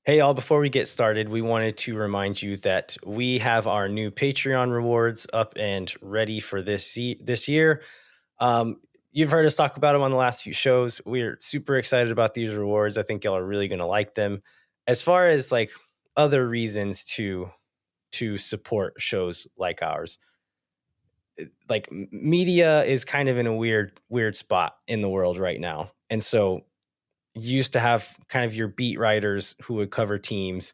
Hey, all, before we get started, we wanted to remind you that we have our new Patreon rewards up and ready for this year. You've heard us talk about them on the last few shows. We're super excited about these rewards. I think y'all are really going to like them. As far as like other reasons to support shows like ours, like media is kind of in a weird spot in the world right now. And so you used to have kind of your beat writers who would cover teams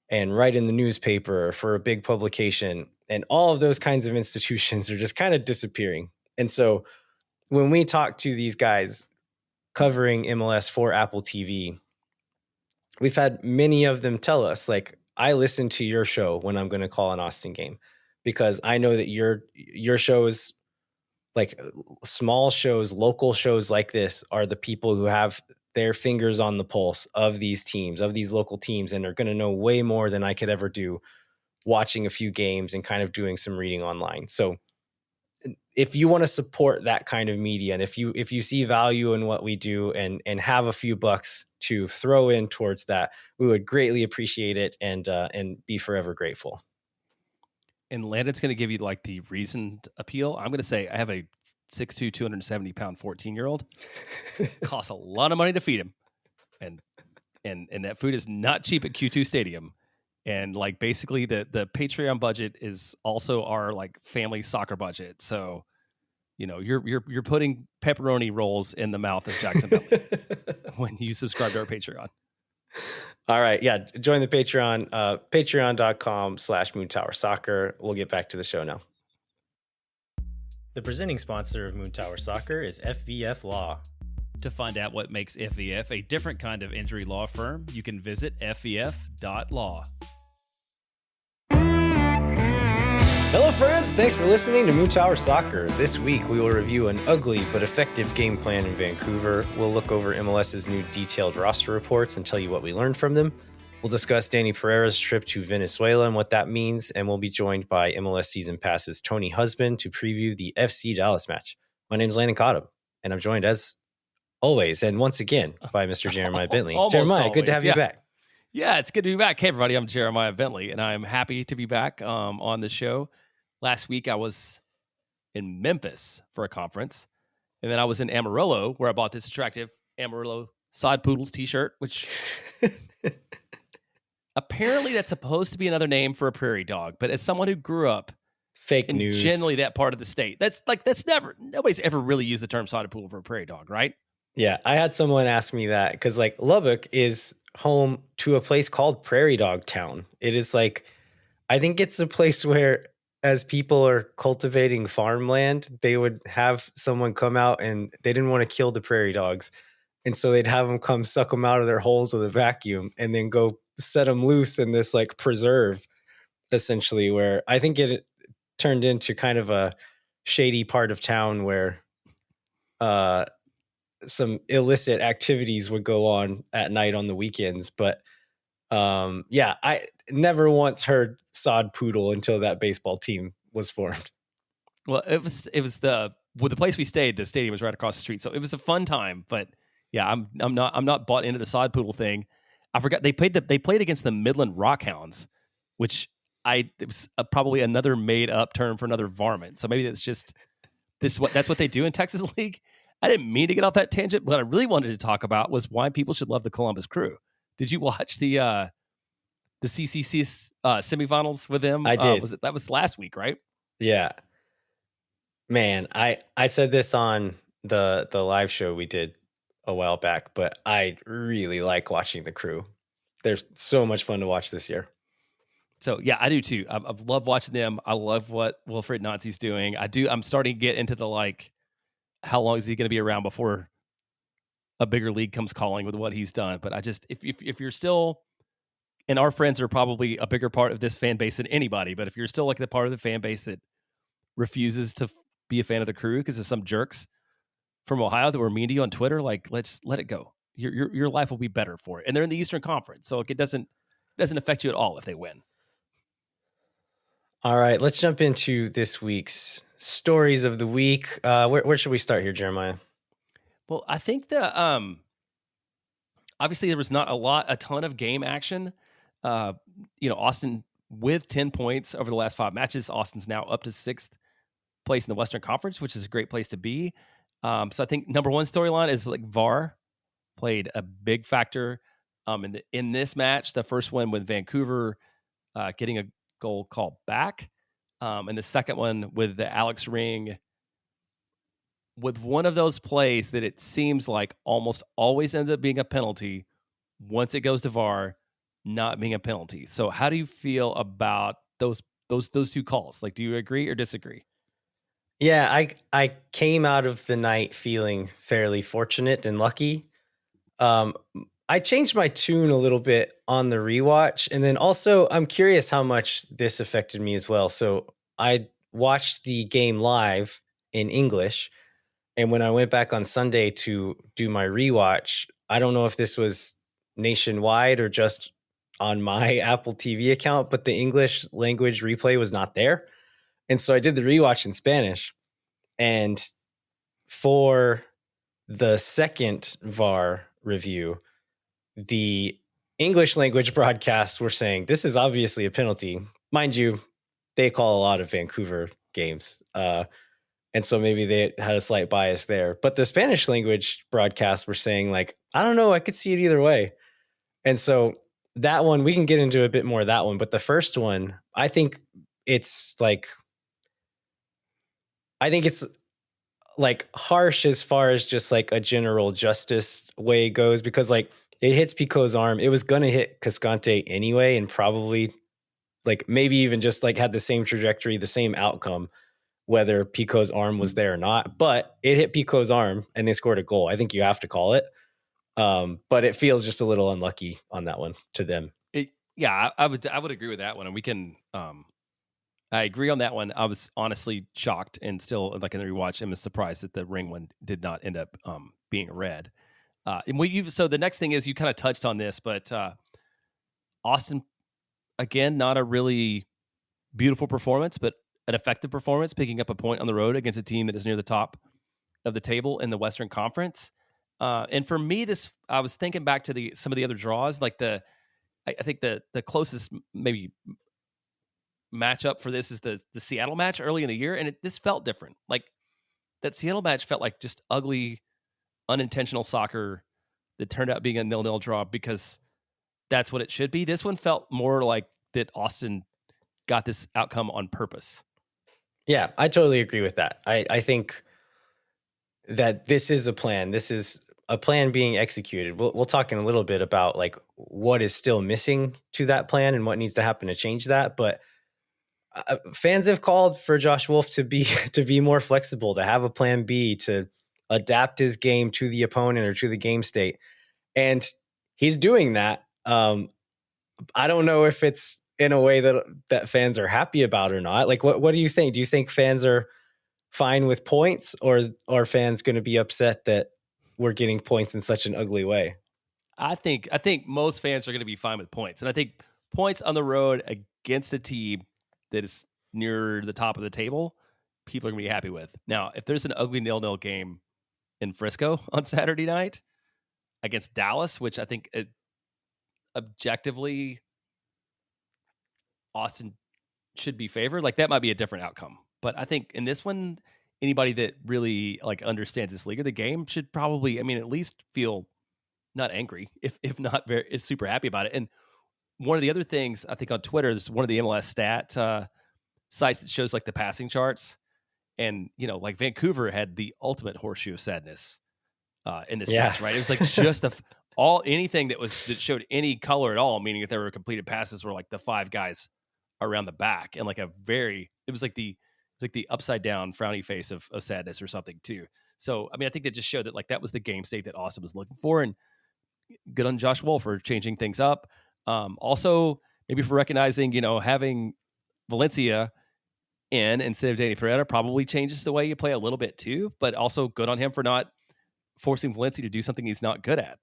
and write in the newspaper for a big publication. And all of those kinds of institutions are just kind of disappearing. And so when we talk to these guys covering MLS for Apple TV, we've had many of them tell us, like, I listen to your show when I'm going to call an Austin game because I know that your shows, like small shows, local shows like this, are the people who have their fingers on the pulse of these teams, of these local teams, and are going to know way more than I could ever do watching a few games and kind of doing some reading online. So if you want to support that kind of media, and if you see value in what we do and have a few bucks to throw in towards that, we would greatly appreciate it and be forever grateful. And Landon's going to give you like the reasoned appeal. I'm going to say I have a 6'2", 270-pound 14-year-old. Costs a lot of money to feed him, and that food is not cheap at Q2 Stadium. And like basically the Patreon budget is also our like family soccer budget. So, you know, you're putting pepperoni rolls in the mouth of Jackson Bentley when you subscribe to our Patreon. All right. Yeah. Join the Patreon, patreon.com/MoonTowerSoccer. We'll get back to the show now. The presenting sponsor of Moon Tower Soccer is FVF Law. To find out what makes FVF a different kind of injury law firm, you can visit fvf.law. Hello, friends. Thanks for listening to Moon Tower Soccer. This week, we will review an ugly but effective game plan in Vancouver. We'll look over MLS's new detailed roster reports and tell you what we learned from them. We'll discuss Dani Pereira's trip to Venezuela and what that means, and we'll be joined by MLS Season Pass's Tony Husband to preview the FC Dallas match. My name is Landon Cottom, and I'm joined, as always, and once again, by Mr. Jeremiah Bentley. Jeremiah, always, good to have you back. Yeah, it's good to be back. Hey, everybody, I'm Jeremiah Bentley, and I'm happy to be back on the show. Last week, I was in Memphis for a conference, and then I was in Amarillo, where I bought this attractive Amarillo Sod Poodles t-shirt, which apparently that's supposed to be another name for a prairie dog. But as someone who grew up Fake in news. generally that part of the state, nobody's ever really used the term sod poodle for a prairie dog, right? Yeah, I had someone ask me that because like Lubbock is home to a place called Prairie Dog Town. It is like, I think it's a place where as people are cultivating farmland, they would have someone come out and they didn't want to kill the prairie dogs. And so they'd have them come suck them out of their holes with a vacuum and then go set them loose in this like preserve, essentially, where I think it turned into kind of a shady part of town where some illicit activities would go on at night on the weekends. But yeah, I never once heard sod poodle until that baseball team was formed. Well, it was the place we stayed. The stadium was right across the street, so it was a fun time. But yeah, I'm not bought into the sod poodle thing. I forgot they played against the Midland Rockhounds, which it was probably another made up term for another varmint. So maybe that's what they do in Texas League. I didn't mean to get off that tangent. What I really wanted to talk about was why people should love the Columbus Crew. Did you watch the CCC semifinals with them? I did. That was last week, right? Yeah. Man, I said this on the live show we did a while back, but I really like watching the Crew. They're so much fun to watch this year. So yeah, I do too. I love watching them. I love what Wilfred Nancy's doing. I'm starting to get into the like, how long is he going to be around before a bigger league comes calling with what he's done? But I just, if you're still, and our friends are probably a bigger part of this fan base than anybody, but if you're still like the part of the fan base that refuses to be a fan of the Crew because of some jerks from Ohio that were mean to you on Twitter, like, let's let it go. Your life will be better for it. And they're in the Eastern Conference, so it doesn't affect you at all if they win. All right, let's jump into this week's stories of the week. Where should we start here, Jeremiah? Well, I think obviously there was not a ton of game action. Uh, Austin with 10 points over the last 5 matches. Austin's now up to 6th place in the Western Conference, which is a great place to be. So I think number one storyline is like VAR played a big factor in this match. The first one with Vancouver getting a goal called back, and the second one with the Alex Ring with one of those plays that it seems like almost always ends up being a penalty once it goes to VAR, not being a penalty. So how do you feel about those two calls? Like, do you agree or disagree? Yeah, I came out of the night feeling fairly fortunate and lucky. Um, I changed my tune a little bit on the rewatch, and then also I'm curious how much this affected me as well. So I watched the game live in English, and when I went back on Sunday to do my rewatch, I don't know if this was nationwide or just on my Apple TV account, but the English language replay was not there. And so I did the rewatch in Spanish. And for the second VAR review, the English language broadcasts were saying this is obviously a penalty. Mind you, they call a lot of Vancouver games. And so maybe they had a slight bias there. But the Spanish language broadcasts were saying, like, I don't know, I could see it either way. And so that one, we can get into a bit more of that one. But the first one, I think it's like harsh as far as just like a general justice way goes, because like it hits Pico's arm. It was going to hit Cascante anyway, and probably like maybe even just like had the same trajectory, the same outcome, whether Pico's arm was there or not. But it hit Pico's arm and they scored a goal. I think you have to call it. But it feels just a little unlucky on that one to them. I would agree with that one, and we can. I agree on that one. I was honestly shocked and still like in the rewatch, I was surprised that the ring one did not end up being red. So the next thing is you kind of touched on this, but Austin again, not a really beautiful performance, but an effective performance, picking up a point on the road against a team that is near the top of the table in the Western Conference. And for me, I was thinking back to some of the other draws, like I think the closest maybe matchup for this is the Seattle match early in the year, and this felt different. Like that Seattle match felt like just ugly, unintentional soccer that turned out being a 0-0 draw because that's what it should be. This one felt more like that Austin got this outcome on purpose. Yeah, I totally agree with that. I think that this is a plan. This is a plan being executed. We'll talk in a little bit about like what is still missing to that plan and what needs to happen to change that. But fans have called for Josh Wolf to be more flexible, to have a plan B, to adapt his game to the opponent or to the game state, and he's doing that. I don't know if it's in a way that fans are happy about or not. Like, what do you think? Do you think fans are fine with points, or are fans going to be upset that we're getting points in such an ugly way? I think most fans are going to be fine with points, and I think points on the road against a team that is near the top of the table, people are going to be happy with. Now, if there's an ugly 0-0 game in Frisco on Saturday night against Dallas, which I think objectively Austin should be favored, like that might be a different outcome. But I think in this one, anybody that really like understands this league or the game should probably, I mean, at least feel not angry, if not very, is super happy about it. And one of the other things I think on Twitter is one of the MLS stat sites that shows like the passing charts, and like Vancouver had the ultimate horseshoe of sadness in this match, right? It was like just anything that showed any color at all, meaning that there were completed passes were like the 5 guys around the back, and like it was like the upside down frowny face of sadness or something too. So I mean, I think that just showed that like that was the game state that Austin was looking for, and good on Josh Wolf for changing things up. Also, maybe for recognizing, having Valencia in instead of Dani Pereira probably changes the way you play a little bit too, but also good on him for not forcing Valencia to do something he's not good at.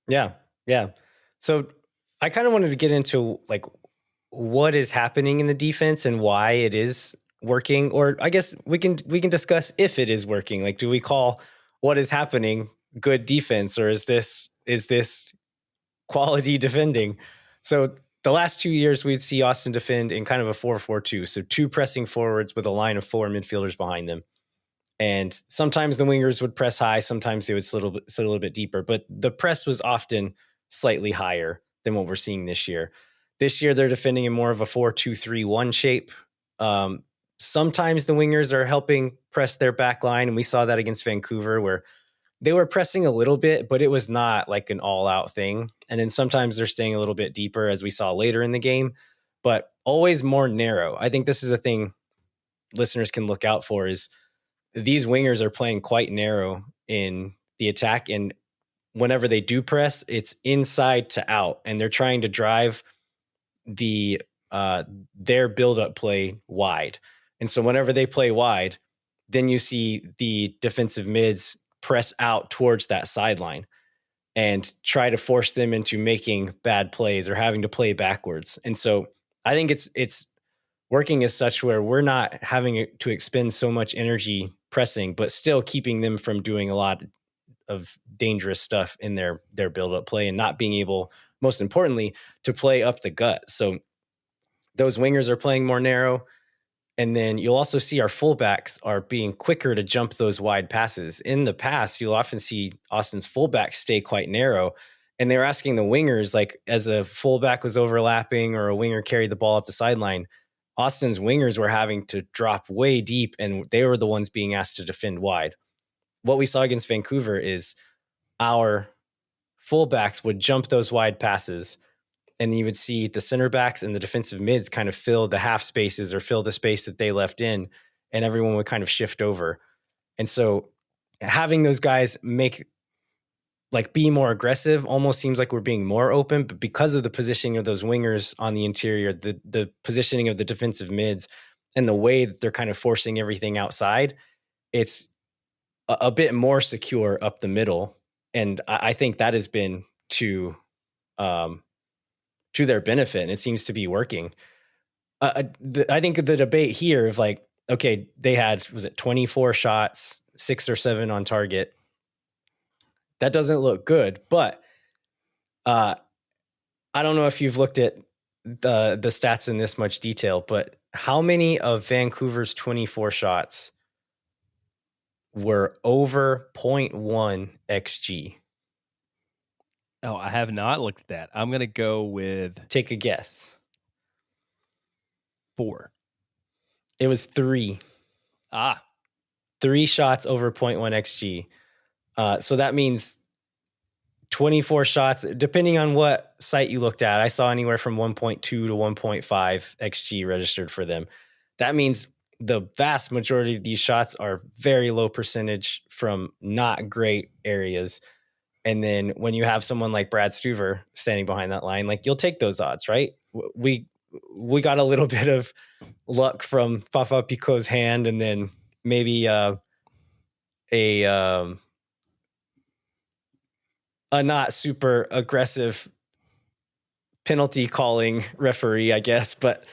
Yeah. So I kind of wanted to get into like what is happening in the defense and why it is working, or I guess we can discuss if it is working. Like, do we call what is happening good defense, or is this is this quality defending? So the last 2 years, we'd see Austin defend in kind of a 4-4-2. So 2 pressing forwards with a line of 4 midfielders behind them. And sometimes the wingers would press high, sometimes they would sit a little bit deeper, but the press was often slightly higher than what we're seeing this year. This year, they're defending in more of a 4-2-3-1 shape. Sometimes the wingers are helping press their back line, and we saw that against Vancouver, where they were pressing a little bit, but it was not like an all-out thing. And then sometimes they're staying a little bit deeper, as we saw later in the game, but always more narrow. I think this is a thing listeners can look out for, is these wingers are playing quite narrow in the attack. And whenever they do press, it's inside to out, and they're trying to drive their build-up play wide. And so whenever they play wide, then you see the defensive mids press out towards that sideline and try to force them into making bad plays or having to play backwards. And so I think it's working as such where we're not having to expend so much energy pressing, but still keeping them from doing a lot of dangerous stuff in their build-up play, and not being able, most importantly, to play up the gut. So those wingers are playing more narrow. And then you'll also see our fullbacks are being quicker to jump those wide passes. In the past, you'll often see Austin's fullbacks stay quite narrow, and they're asking the wingers, like as a fullback was overlapping or a winger carried the ball up the sideline, Austin's wingers were having to drop way deep, and they were the ones being asked to defend wide. What we saw against Vancouver is our fullbacks would jump those wide passes, and you would see the center backs and the defensive mids kind of fill the half spaces or fill the space that they left in, and everyone would kind of shift over. And so having those guys be more aggressive almost seems like we're being more open, but because of the positioning of those wingers on the interior, the positioning of the defensive mids, and the way that they're kind of forcing everything outside, it's a bit more secure up the middle. And I think that has been to their benefit, and it seems to be working. I think the debate here of like, okay, they had, was it 24 shots, 6 or 7 on target? That doesn't look good, but I don't know if you've looked at the stats in this much detail, but how many of Vancouver's 24 shots were over 0.1 XG? Oh, I have not looked at that. I'm going to go with... Take a guess. 4. It was 3. 3 shots over 0.1 XG. So that means 24 shots, depending on what site you looked at. I saw anywhere from 1.2 to 1.5 XG registered for them. That means the vast majority of these shots are very low percentage from not great areas. And then when you have someone like Brad Stuver standing behind that line, like, you'll take those odds, right? We got a little bit of luck from Fafa Picot's hand, and then maybe a not super aggressive penalty calling referee, I guess. But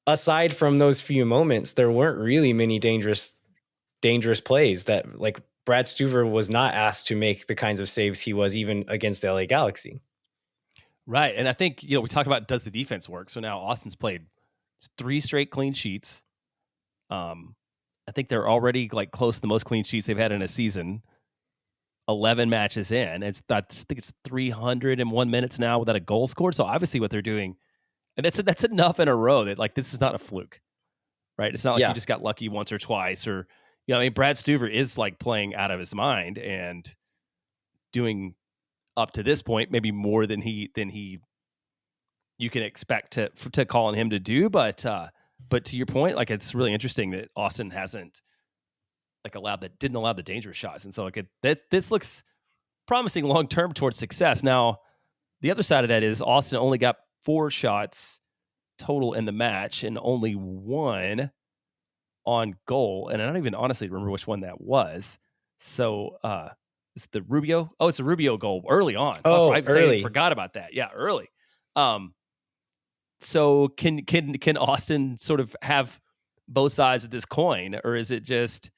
aside from those few moments, there weren't really many dangerous plays that, like, Brad Stuver was not asked to make the kinds of saves he was even against the LA Galaxy. Right. And I think, we talk about, does the defense work? So now Austin's played 3 straight clean sheets. I think they're already like close to the most clean sheets they've had in a season. 11 matches in. I think it's 301 minutes now without a goal scored. So obviously what they're doing, and that's enough in a row that, like, this is not a fluke, right? It's not like you just got lucky once or twice, or, Brad Stuver is like playing out of his mind and doing, up to this point, maybe more than you can expect to call on him to do. But to your point, like, it's really interesting that Austin hasn't didn't allow the dangerous shots. And so, like, this looks promising long term towards success. Now, the other side of that is Austin only got 4 shots total in the match and only 1 on goal. And I don't even honestly remember which one that was. So it's the Rubio. Oh, it's a Rubio goal early on. Early. Forgot about that. Yeah, early. So can Austin sort of have both sides of this coin, or is it just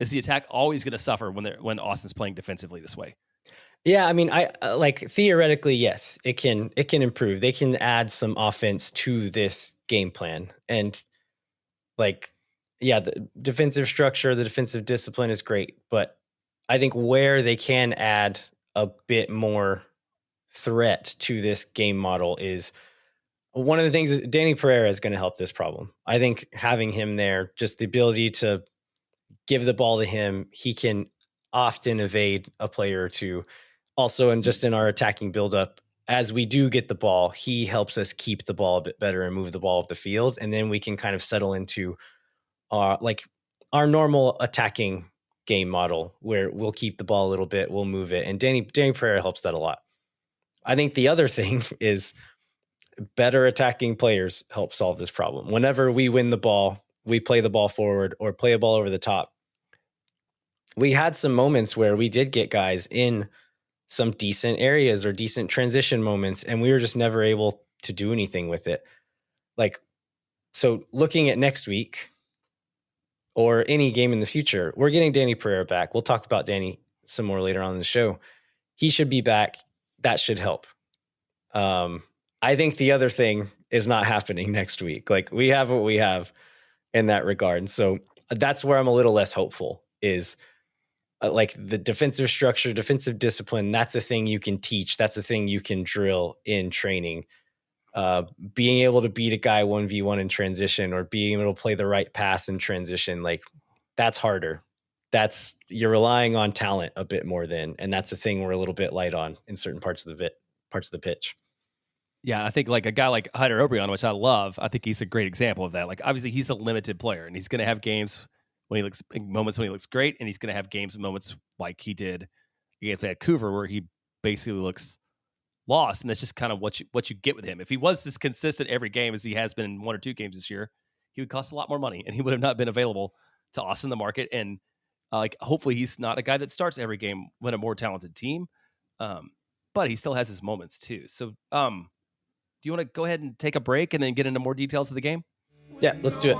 Is the attack always going to suffer when Austin's playing defensively this way? Yeah, I mean, I like theoretically, yes, it can improve. They can add some offense to this game plan, and like, yeah, the defensive structure, the defensive discipline is great, but I think where they can add a bit more threat to this game model is one of the things is Dani Pereira is going to help this problem. I think having him there, just the ability to give the ball to him, he can often evade a player or two. Also, and just in our attacking buildup, as we do get the ball, he helps us keep the ball a bit better and move the ball up the field. And then we can kind of settle into our normal attacking game model where we'll keep the ball a little bit, we'll move it. And Dani Pereira helps that a lot. I think the other thing is better attacking players help solve this problem. Whenever we win the ball, we play the ball forward or play a ball over the top. We had some moments where we did get guys in some decent areas or decent transition moments, and we were just never able to do anything with it. Like, so looking at next week or any game in the future, we're getting Dani Pereira back. We'll talk about Dani some more later on in the show. He should be back. That should help. I think the other thing is not happening next week. Like, we have what we have in that regard. So that's where I'm a little less hopeful is like the defensive structure, defensive discipline. That's a thing you can teach. That's a thing you can drill in training. Being able to beat a guy 1v1 in transition or being able to play the right pass in transition, like that's harder. You're relying on talent a bit more than, and that's a thing we're a little bit light on in certain parts of the pitch. Yeah, I think like a guy like Hyder Obrion, which I love, I think he's a great example of that. Like, obviously, he's a limited player, and he's going to have games moments when he looks great, and he's going to have games and moments like he did against Vancouver, where he basically looks lost, and that's just kind of what you get with him. If he was as consistent every game as he has been in one or two games this year, he would cost a lot more money, and he would have not been available to us in the market. And like, hopefully, he's not a guy that starts every game when a more talented team, but he still has his moments too. So, do you want to go ahead and take a break and then get into more details of the game? Yeah, let's do it.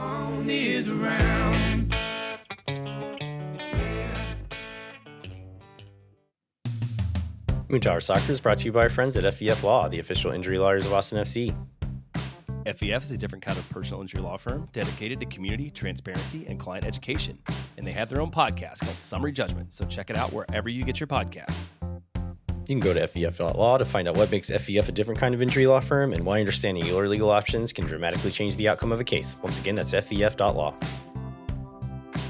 Moon Tower Soccer is brought to you by our friends at FEF Law, the official injury lawyers of Austin FC. FEF is a different kind of personal injury law firm dedicated to community, transparency, and client education. And they have their own podcast called Summary Judgment, so check it out wherever you get your podcasts. You can go to FEF.law to find out what makes FEF a different kind of injury law firm and why understanding your legal options can dramatically change the outcome of a case. Once again, that's FEF.law.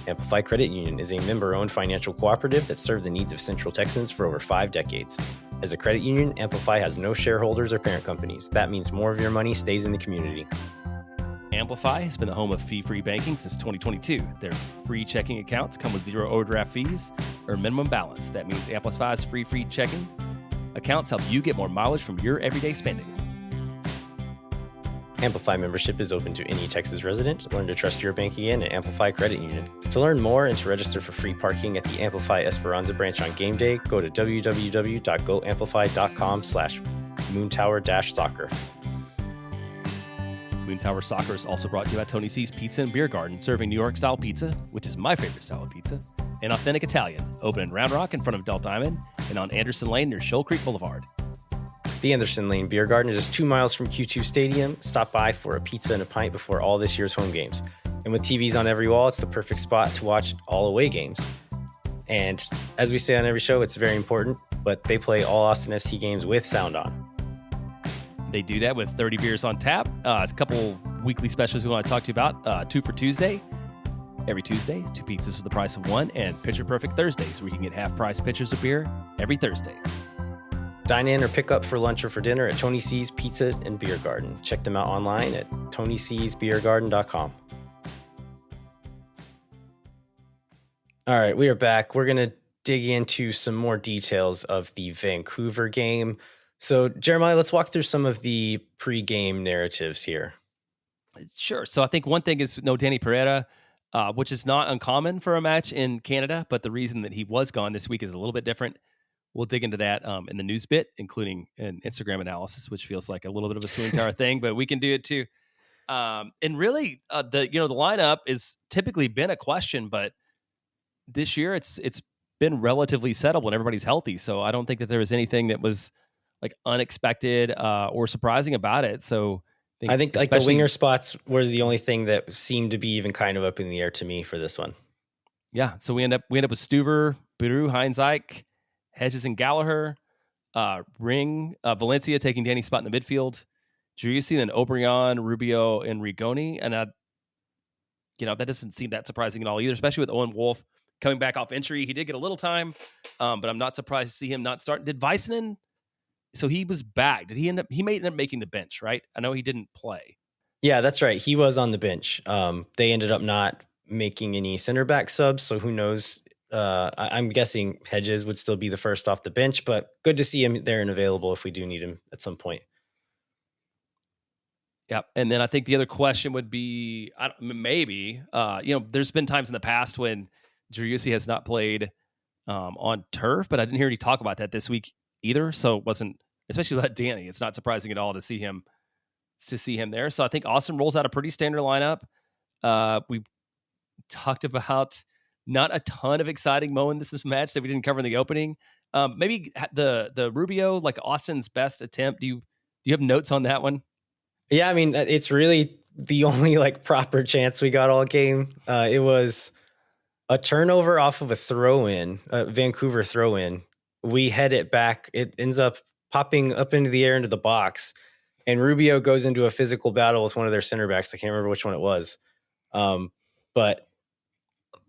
Amplify Credit Union is a member-owned financial cooperative that served the needs of Central Texans for over 5 decades. As a credit union, Amplify has no shareholders or parent companies. That means more of your money stays in the community. Amplify has been the home of fee-free banking since 2022. Their free checking accounts come with 0 overdraft fees or minimum balance. That means Amplify's free checking accounts help you get more mileage from your everyday spending. Amplify membership is open to any Texas resident. Learn to trust your bank again at Amplify Credit Union. To learn more and to register for free parking at the Amplify Esperanza branch on game day, go to www.goamplify.com/moontower-soccer. Moon Tower Soccer is also brought to you by Tony C's Pizza and Beer Garden, serving New York-style pizza, which is my favorite style of pizza, and authentic Italian, open in Round Rock in front of Del Diamond and on Anderson Lane near Shoal Creek Boulevard. The Anderson Lane Beer Garden is just 2 miles from Q2 Stadium. Stop by for a pizza and a pint before all this year's home games. And with TVs on every wall, it's the perfect spot to watch all away games. And as we say on every show, it's very important, but they play all Austin FC games with sound on. They do that with 30 beers on tap. It's a couple weekly specials we want to talk to you about. 2 for Tuesday. Every Tuesday, 2 pizzas for the price of 1, and Pitcher Perfect Thursdays, where you can get half-price pitchers of beer every Thursday. Dine in or pick up for lunch or for dinner at Tony C's Pizza and Beer Garden. Check them out online at tonycsbeergarden.com. All right, we are back. We're going to dig into some more details of the Vancouver game. So, Jeremiah, let's walk through some of the pre-game narratives here. Sure. So I think one thing is no Dani Pereira, which is not uncommon for a match in Canada, but the reason that he was gone this week is a little bit different. We'll dig into that in the news bit, including an Instagram analysis, which feels like a little bit of a swing tower thing, but we can do it too. And really, the lineup is typically been a question, but this year it's been relatively settled when everybody's healthy. So I don't think that there was anything that was like unexpected or surprising about it. So I I think think like the especially winger spots was the only thing that seemed to be even kind of up in the air to me for this one. yeah. So we end up with Stuver, Biru, Heinzike, Hedges, and Gallagher. Ring, Valencia taking Danny's spot in the midfield. Driussi, then Obrian, Rubio, and Rigoni. And that doesn't seem that surprising at all either, especially with Owen Wolf coming back off injury. He did get a little time, but I'm not surprised to see him not start. Did Väisänen? So he was back. Did he end up? He may end up making the bench, right? I know he didn't play. Yeah, that's right. He was on the bench. They ended up not making any center back subs, so who knows? I'm guessing Hedges would still be the first off the bench, but good to see him there and available if we do need him at some point. Yeah, and then I think the other question would be maybe there's been times in the past when Driussi has not played on turf, but I didn't hear any talk about that this week either. So it wasn't, especially with Danny. It's not surprising at all to see him there. So I think Austin rolls out a pretty standard lineup. We talked about not a ton of exciting moments this match that we didn't cover in the opening. Maybe the Rubio, like Austin's best attempt. Do you have notes on that one? Yeah, I mean, it's really the only like proper chance we got all game. It was a turnover off of a throw in, a Vancouver throw in. We head it back. It ends up popping up into the air into the box, and Rubio goes into a physical battle with one of their center backs. I can't remember which one it was. But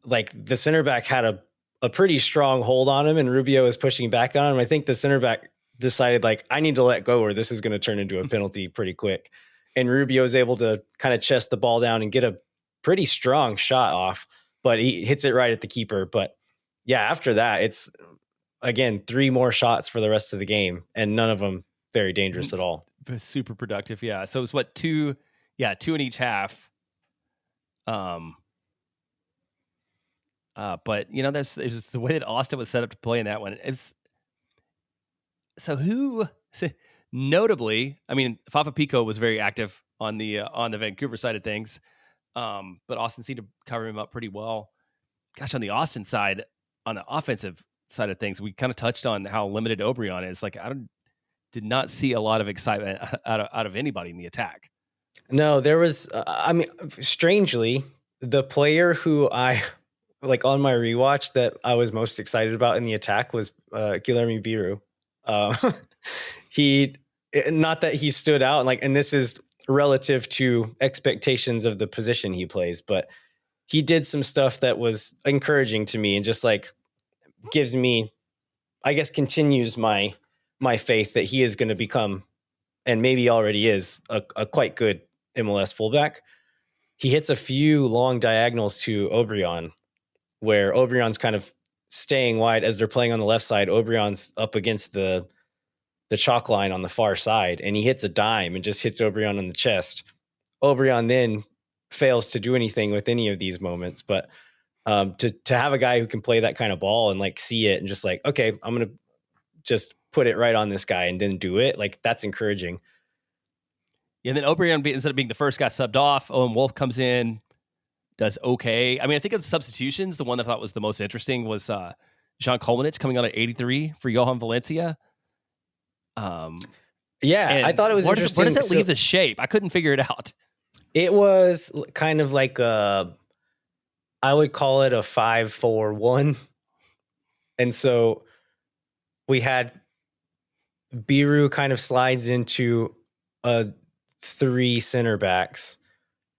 like the center back had a pretty strong hold on him, and Rubio is pushing back on him. I think the center back decided like, I need to let go or this is going to turn into a penalty pretty quick. And Rubio is able to kind of chest the ball down and get a pretty strong shot off, but he hits it right at the keeper. But yeah, after that, it's again, 3 more shots for the rest of the game and none of them very dangerous at all. Super productive. Yeah. So it was what, 2 in each half. But it's just the way that Austin was set up to play in that one. Notably, I mean, Fafa Pico was very active on the Vancouver side of things, but Austin seemed to cover him up pretty well. Gosh, on the Austin side, on the offensive side of things, we kind of touched on how limited Obrian is. Like, did not see a lot of excitement out of anybody in the attack. No, there was. I mean, strangely, the player who I like on my rewatch that I was most excited about in the attack was Guilherme Biru. He, not that he stood out, and this is relative to expectations of the position he plays, but he did some stuff that was encouraging to me and just like gives me, I guess, continues my faith that he is going to become, and maybe already is, a quite good MLS fullback. He hits a few long diagonals to Obrian, where Obrian's kind of staying wide as they're playing on the left side. Obrian's up against the chalk line on the far side, and he hits a dime and just hits Obrian on the chest. Obrian then fails to do anything with any of these moments, but to have a guy who can play that kind of ball and like see it and just like, okay, I'm going to just put it right on this guy and then do it. Like, that's encouraging. Yeah, and then Obrian, instead of being the first guy subbed off, Owen Wolf comes in, does okay. I mean, I think of the substitutions, the one that I thought was the most interesting was Jean Kolmanich coming on at 83 for Johan Valencia. Yeah, I thought it was interesting. Where does that leave the shape? I couldn't figure it out. It was kind of like I would call it a 5-4-1. And so we had Biru kind of slides into 3 center backs.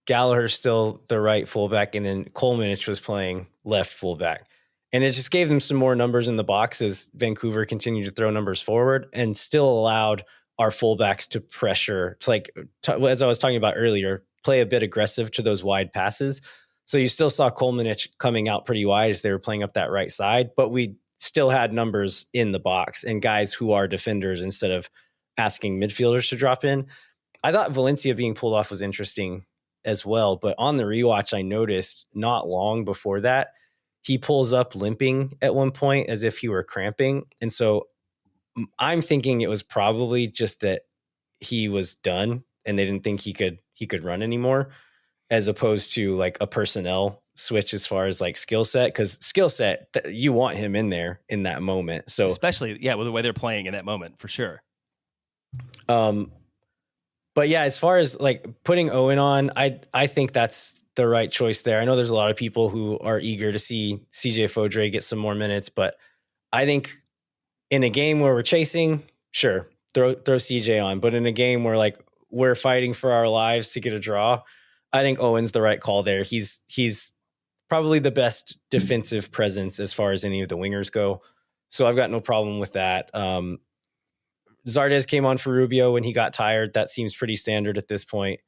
Gallagher still the right fullback, and then Kolmanich was playing left fullback. And it just gave them some more numbers in the box as Vancouver continued to throw numbers forward and still allowed our fullbacks to pressure, as I was talking about earlier, play a bit aggressive to those wide passes. So you still saw Kolmanich coming out pretty wide as they were playing up that right side, but we still had numbers in the box and guys who are defenders instead of asking midfielders to drop in. I thought Valencia being pulled off was interesting as well, but on the rewatch, I noticed not long before that, he pulls up limping at one point as if he were cramping. And so I'm thinking it was probably just that he was done and they didn't think he could run anymore, as opposed to like a personnel switch as far as like skill set, because skill set, you want him in there in that moment. So especially with the way they're playing in that moment, for sure. But yeah, as far as like putting Owen on, I think that's the right choice there. I know there's a lot of people who are eager to see CJ Fodre get some more minutes, but I think in a game where we're chasing, sure, throw CJ on. But in a game where like we're fighting for our lives to get a draw, I think Owen's the right call there. He's probably the best defensive presence as far as any of the wingers go. So I've got no problem with that. Zardes came on for Rubio when he got tired. That seems pretty standard at this point.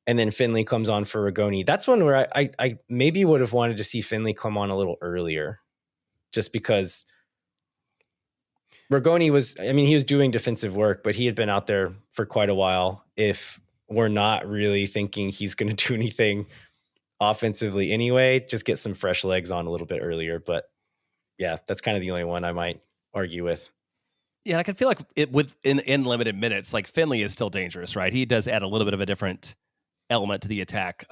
And then Finley comes on for Rigoni. That's one where I maybe would have wanted to see Finley come on a little earlier, just because Rigoni he was doing defensive work, but he had been out there for quite a while. If we're not really thinking he's going to do anything offensively anyway, just get some fresh legs on a little bit earlier. But yeah, that's kind of the only one I might argue with. Yeah, and I can feel like it in limited minutes, like Finley is still dangerous, right? He does add a little bit of a different element to the attack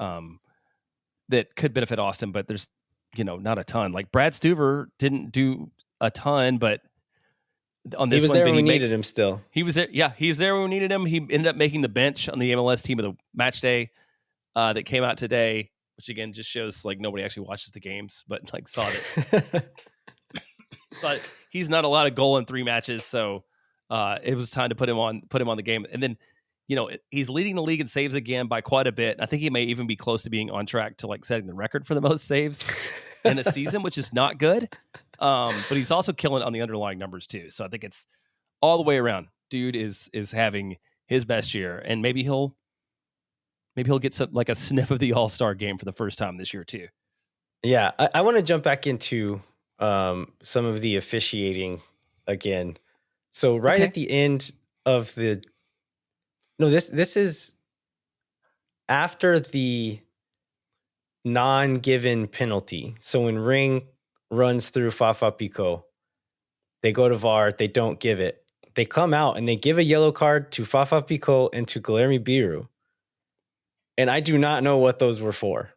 that could benefit Austin, but there's not a ton. Like Brad Stuver didn't do a ton, but on this he was one, there when we needed him. Still, he was there. Yeah, he was there when we needed him. He ended up making the bench on the MLS team of the match day that came out today, which again just shows like nobody actually watches the games, but like saw it. So he's not allowed a goal in 3 matches, so it was time to put him on the game. And then, he's leading the league in saves again by quite a bit. I think he may even be close to being on track to like setting the record for the most saves in a season, which is not good. But he's also killing on the underlying numbers too. So I think it's all the way around. Dude is having his best year, and maybe he'll get some like a sniff of the All-Star game for the first time this year too. Yeah, I want to jump back into some of the officiating again. So at the end of this is after the non-given penalty. So when Ring runs through Fafa Pico, they go to VAR, they don't give it. They come out and they give a yellow card to Fafa Pico and to Guilherme Biru. And I do not know what those were for.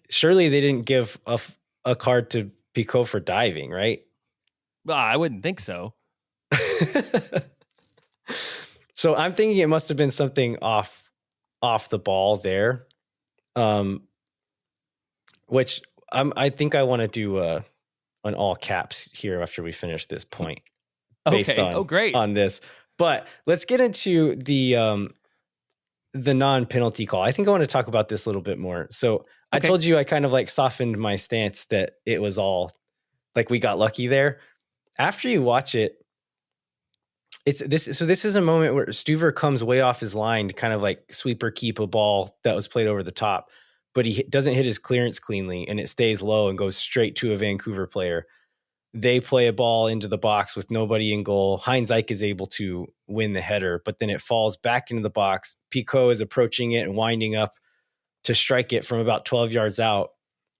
Surely they didn't give a card to Pico for diving, right? Well, I wouldn't think so. So I'm thinking it must have been something off the ball there. Which I think I want to do an all caps here after we finish this point. Based on this. But let's get into the non-penalty call. I think I want to talk about this a little bit more. So I told you I kind of like softened my stance that it was all like we got lucky there. After you watch it, this is a moment where Stuver comes way off his line to kind of like sweep or keep a ball that was played over the top, but he doesn't hit his clearance cleanly and it stays low and goes straight to a Vancouver player. They play a ball into the box with nobody in goal. Heinz Eich is able to win the header, but then it falls back into the box. Pico is approaching it and winding up to strike it from about 12 yards out.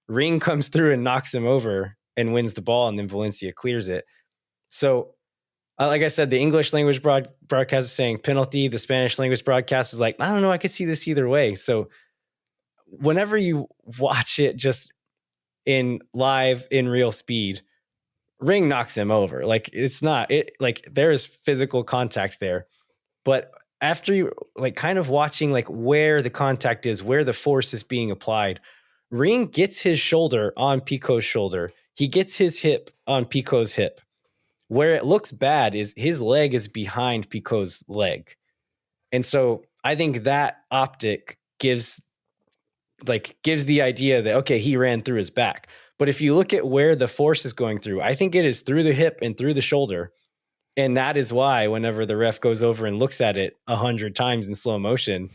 Ring comes through and knocks him over and wins the ball, and then Valencia clears it. So, like I said, the English language broadcast is saying penalty. The Spanish language broadcast is like, I don't know, I could see this either way. So whenever you watch it just in live, in real speed, Ring knocks him over. Like there is physical contact there. But after you like kind of watching like where the contact is, where the force is being applied, Ring gets his shoulder on Pico's shoulder. He gets his hip on Pico's hip. Where it looks bad is his leg is behind Pico's leg. And so I think that optic gives the idea that, okay, he ran through his back. But if you look at where the force is going through, I think it is through the hip and through the shoulder. And that is why whenever the ref goes over and looks at it 100 times in slow motion,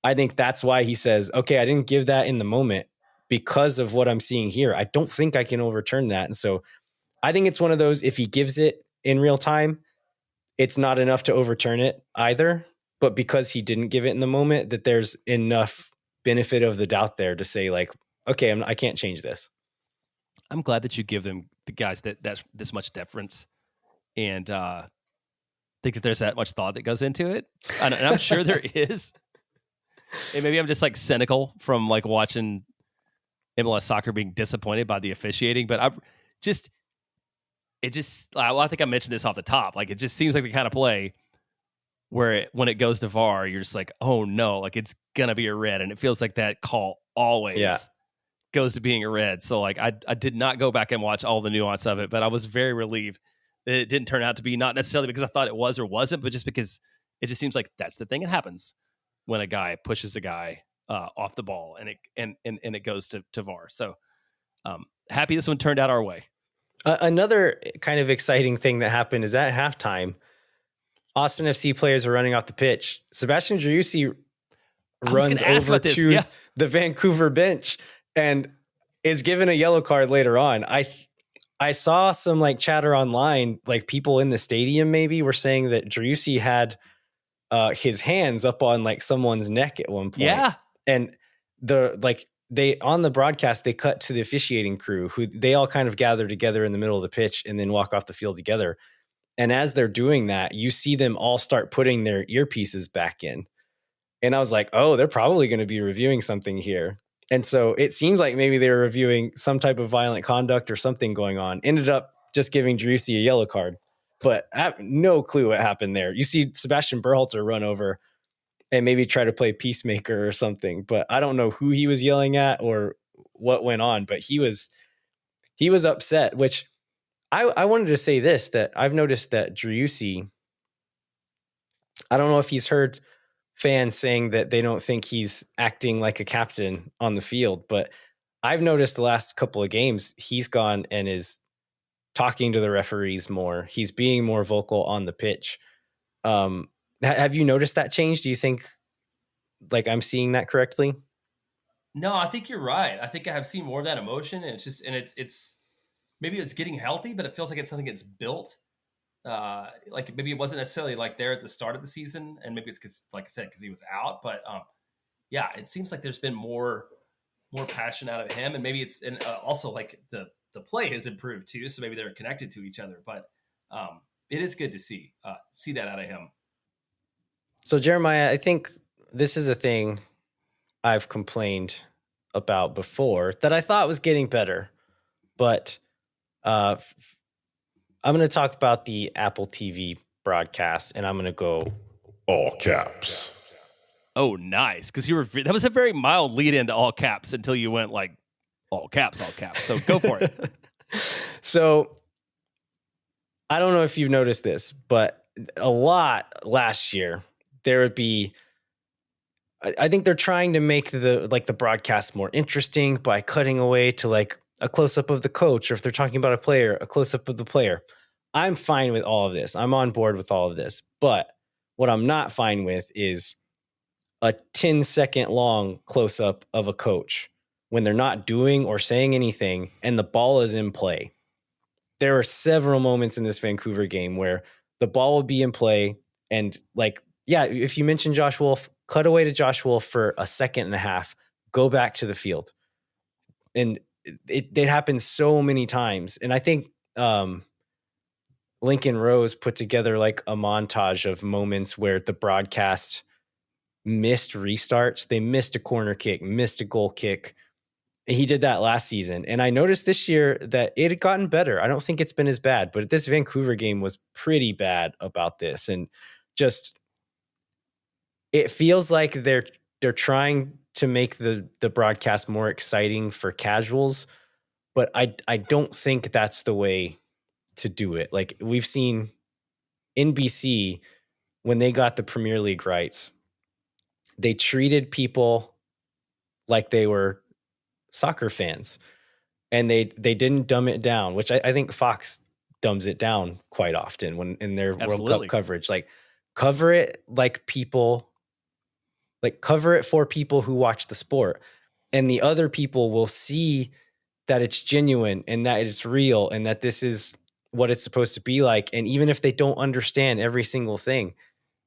I think that's why he says, okay, I didn't give that in the moment because of what I'm seeing here. I don't think I can overturn that. And so I think it's one of those, if he gives it in real time, it's not enough to overturn it either. But because he didn't give it in the moment, that there's enough benefit of the doubt there to say like, okay, I can't change this. I'm glad that you give them the guys that's this much deference and think that there's that much thought that goes into it. And I'm sure there is. And maybe I'm just like cynical from like watching MLS soccer being disappointed by the officiating, but I think I mentioned this off the top. Like, it just seems like the kind of play where when it goes to VAR, you're just like, oh no, like it's gonna be a red, and it feels like that call always goes to being a red. So like, I did not go back and watch all the nuance of it, but I was very relieved that it didn't turn out to be, not necessarily because I thought it was or wasn't, but just because it just seems like that's the thing that happens when a guy pushes a guy off the ball, and it goes to VAR. So happy this one turned out our way. Another kind of exciting thing that happened is at halftime, Austin FC players are running off the pitch. Sebastian Driussi runs over to the Vancouver bench and is given a yellow card later on. I saw some like chatter online, like people in the stadium maybe were saying that Driussi had his hands up on like someone's neck at one point. Yeah. And they on the broadcast, they cut to the officiating crew who they all kind of gather together in the middle of the pitch and then walk off the field together. And as they're doing that, you see them all start putting their earpieces back in. And I was like, oh, they're probably going to be reviewing something here. And so it seems like maybe they were reviewing some type of violent conduct or something going on. Ended up just giving Driussi a yellow card. But I have no clue what happened there. You see Sebastian Berhalter run over and maybe try to play peacemaker or something. But I don't know who he was yelling at or what went on. But he was upset, which I wanted to say this, that I've noticed that Driussi, I don't know if he's heard fans saying that they don't think he's acting like a captain on the field, but I've noticed the last couple of games, he's gone and is talking to the referees more. He's being more vocal on the pitch. Have you noticed that change? Do you think like I'm seeing that correctly? No, I think you're right. I think I have seen more of that emotion, and it's maybe it's getting healthy, but it feels like it's something that's built. Like maybe it wasn't necessarily like there at the start of the season, and maybe it's because, like I said, because he was out. But yeah, it seems like there's been more passion out of him, and maybe it's also like the play has improved too, so maybe they're connected to each other. But it is good to see that out of him. So Jeremiah, I think this is a thing I've complained about before that I thought was getting better, but I'm going to talk about the Apple TV broadcast, and I'm going to go all caps. Oh, nice. Because that was a very mild lead into all caps until you went like all caps. So go for it. So I don't know if you've noticed this, but a lot last year, there would be, I think they're trying to make the broadcast more interesting by cutting away to like a close-up of the coach, or if they're talking about a player, a close-up of the player. I'm fine with all of this. I'm on board with all of this. But what I'm not fine with is a 10-second long close-up of a coach when they're not doing or saying anything and the ball is in play. There were several moments in this Vancouver game where the ball would be in play and like, yeah, if you mention Josh Wolf, cut away to Josh Wolf for a second and a half, go back to the field. And it happened so many times. And I think Lincoln Rose put together like a montage of moments where the broadcast missed restarts. They missed a corner kick, missed a goal kick. He did that last season. And I noticed this year that it had gotten better. I don't think it's been as bad, but this Vancouver game was pretty bad about this. And just, it feels like they're trying to make the broadcast more exciting for casuals, but I don't think that's the way to do it. Like we've seen NBC, when they got the Premier League rights, they treated people like they were soccer fans, and they didn't dumb it down, which I think Fox dumbs it down quite often when in their World Cup coverage. Like cover it for people who watch the sport, and the other people will see that it's genuine and that it's real and that this is what it's supposed to be like. And even if they don't understand every single thing,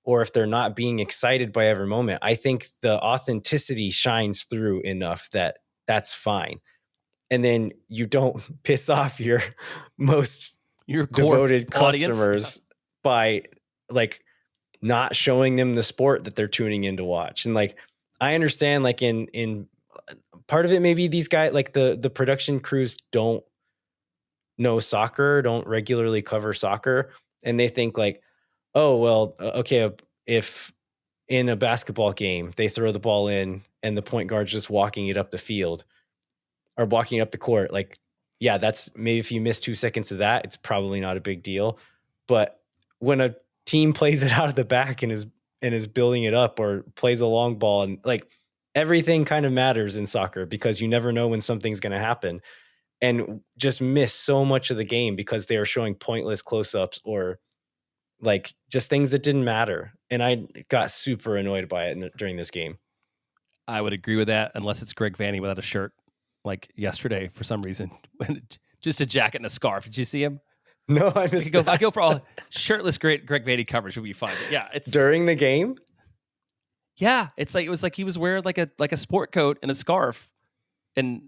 or if they're not being excited by every moment, I think the authenticity shines through enough that that's fine. And then you don't piss off your most devoted customers by like not showing them the sport that they're tuning in to watch. And like, I understand, like in part of it, maybe these guys, like the production crews, don't know soccer, don't regularly cover soccer, and they think like, oh well, okay, if in a basketball game they throw the ball in and the point guard's just walking it up the field or walking up the court, like, yeah, that's maybe if you miss 2 seconds of that, it's probably not a big deal. But when a team plays it out of the back and is building it up or plays a long ball, and like everything kind of matters in soccer because you never know when something's going to happen, and just miss so much of the game because they are showing pointless close-ups or like just things that didn't matter. And I got super annoyed by it during this game. I would agree with that, unless it's Greg Vanny without a shirt, like yesterday for some reason. Just a jacket and a scarf. Did you see him? No, I missed I go for all shirtless Greg Vanny coverage would be fine. But yeah, it's during the game. Yeah, it was like he was wearing like a sport coat and a scarf, and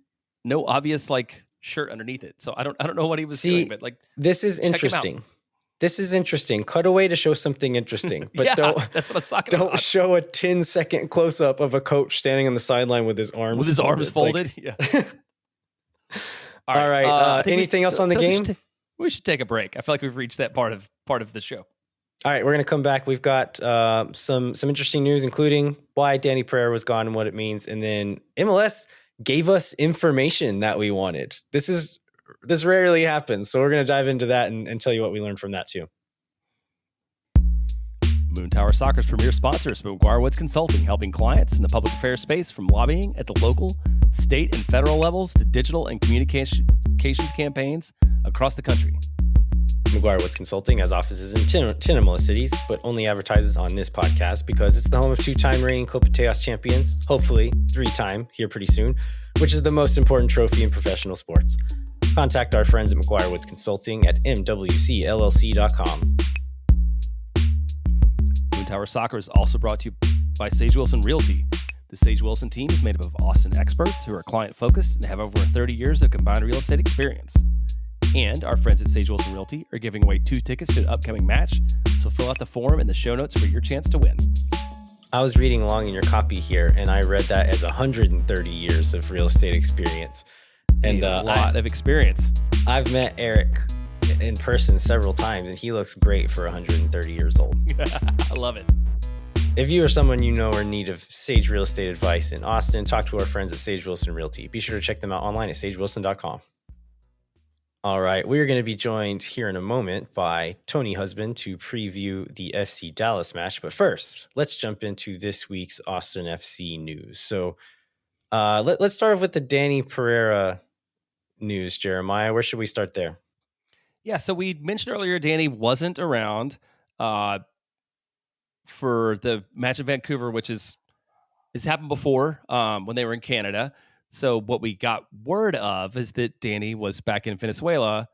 no obvious like shirt underneath it. So I don't know what he was doing, but like this is interesting. This is interesting. Cut away to show something interesting, but yeah, that's what I'm talking about. Don't show a 10-second close up of a coach standing on the sideline with his arms folded. Like, yeah. All right. Anything else on the game? We should take a break. I feel like we've reached that part of the show. All right, we're going to come back. We've got some interesting news, including why Dani Pereira was gone and what it means, and then MLS gave us information that we wanted. This rarely happens, so we're going to dive into that and tell you what we learned from that too. Moon Tower Soccer's premier sponsor is McGuire Woods Consulting, helping clients in the public affairs space from lobbying at the local, state, and federal levels to digital and communications campaigns across the country. McGuire Woods Consulting has offices in 10 MLS cities, but only advertises on this podcast because it's the home of 2-time reigning Copa Teos champions, hopefully 3-time here pretty soon, which is the most important trophy in professional sports. Contact our friends at McGuire Woods Consulting at mwcllc.com. Moon Tower Soccer is also brought to you by Sage Wilson Realty. The Sage Wilson team is made up of Austin experts who are client-focused and have over 30 years of combined real estate experience. And our friends at Sage Wilson Realty are giving away 2 tickets to an upcoming match, so fill out the form in the show notes for your chance to win. I was reading along in your copy here, and I read that as 130 years of real estate experience. And a lot of experience. I've met Eric in person several times, and he looks great for 130 years old. I love it. If you or someone you know are in need of Sage real estate advice in Austin, talk to our friends at Sage Wilson Realty. Be sure to check them out online at sagewilson.com. All right, we're going to be joined here in a moment by Tony Husband to preview the FC Dallas match. But first, let's jump into this week's Austin FC news. So let's start with the Dani Pereira news, Jeremiah. Where should we start there? Yeah, so we mentioned earlier Dani wasn't around for the match in Vancouver, which has happened before when they were in Canada. So what we got word of is that Dani was back in Venezuela,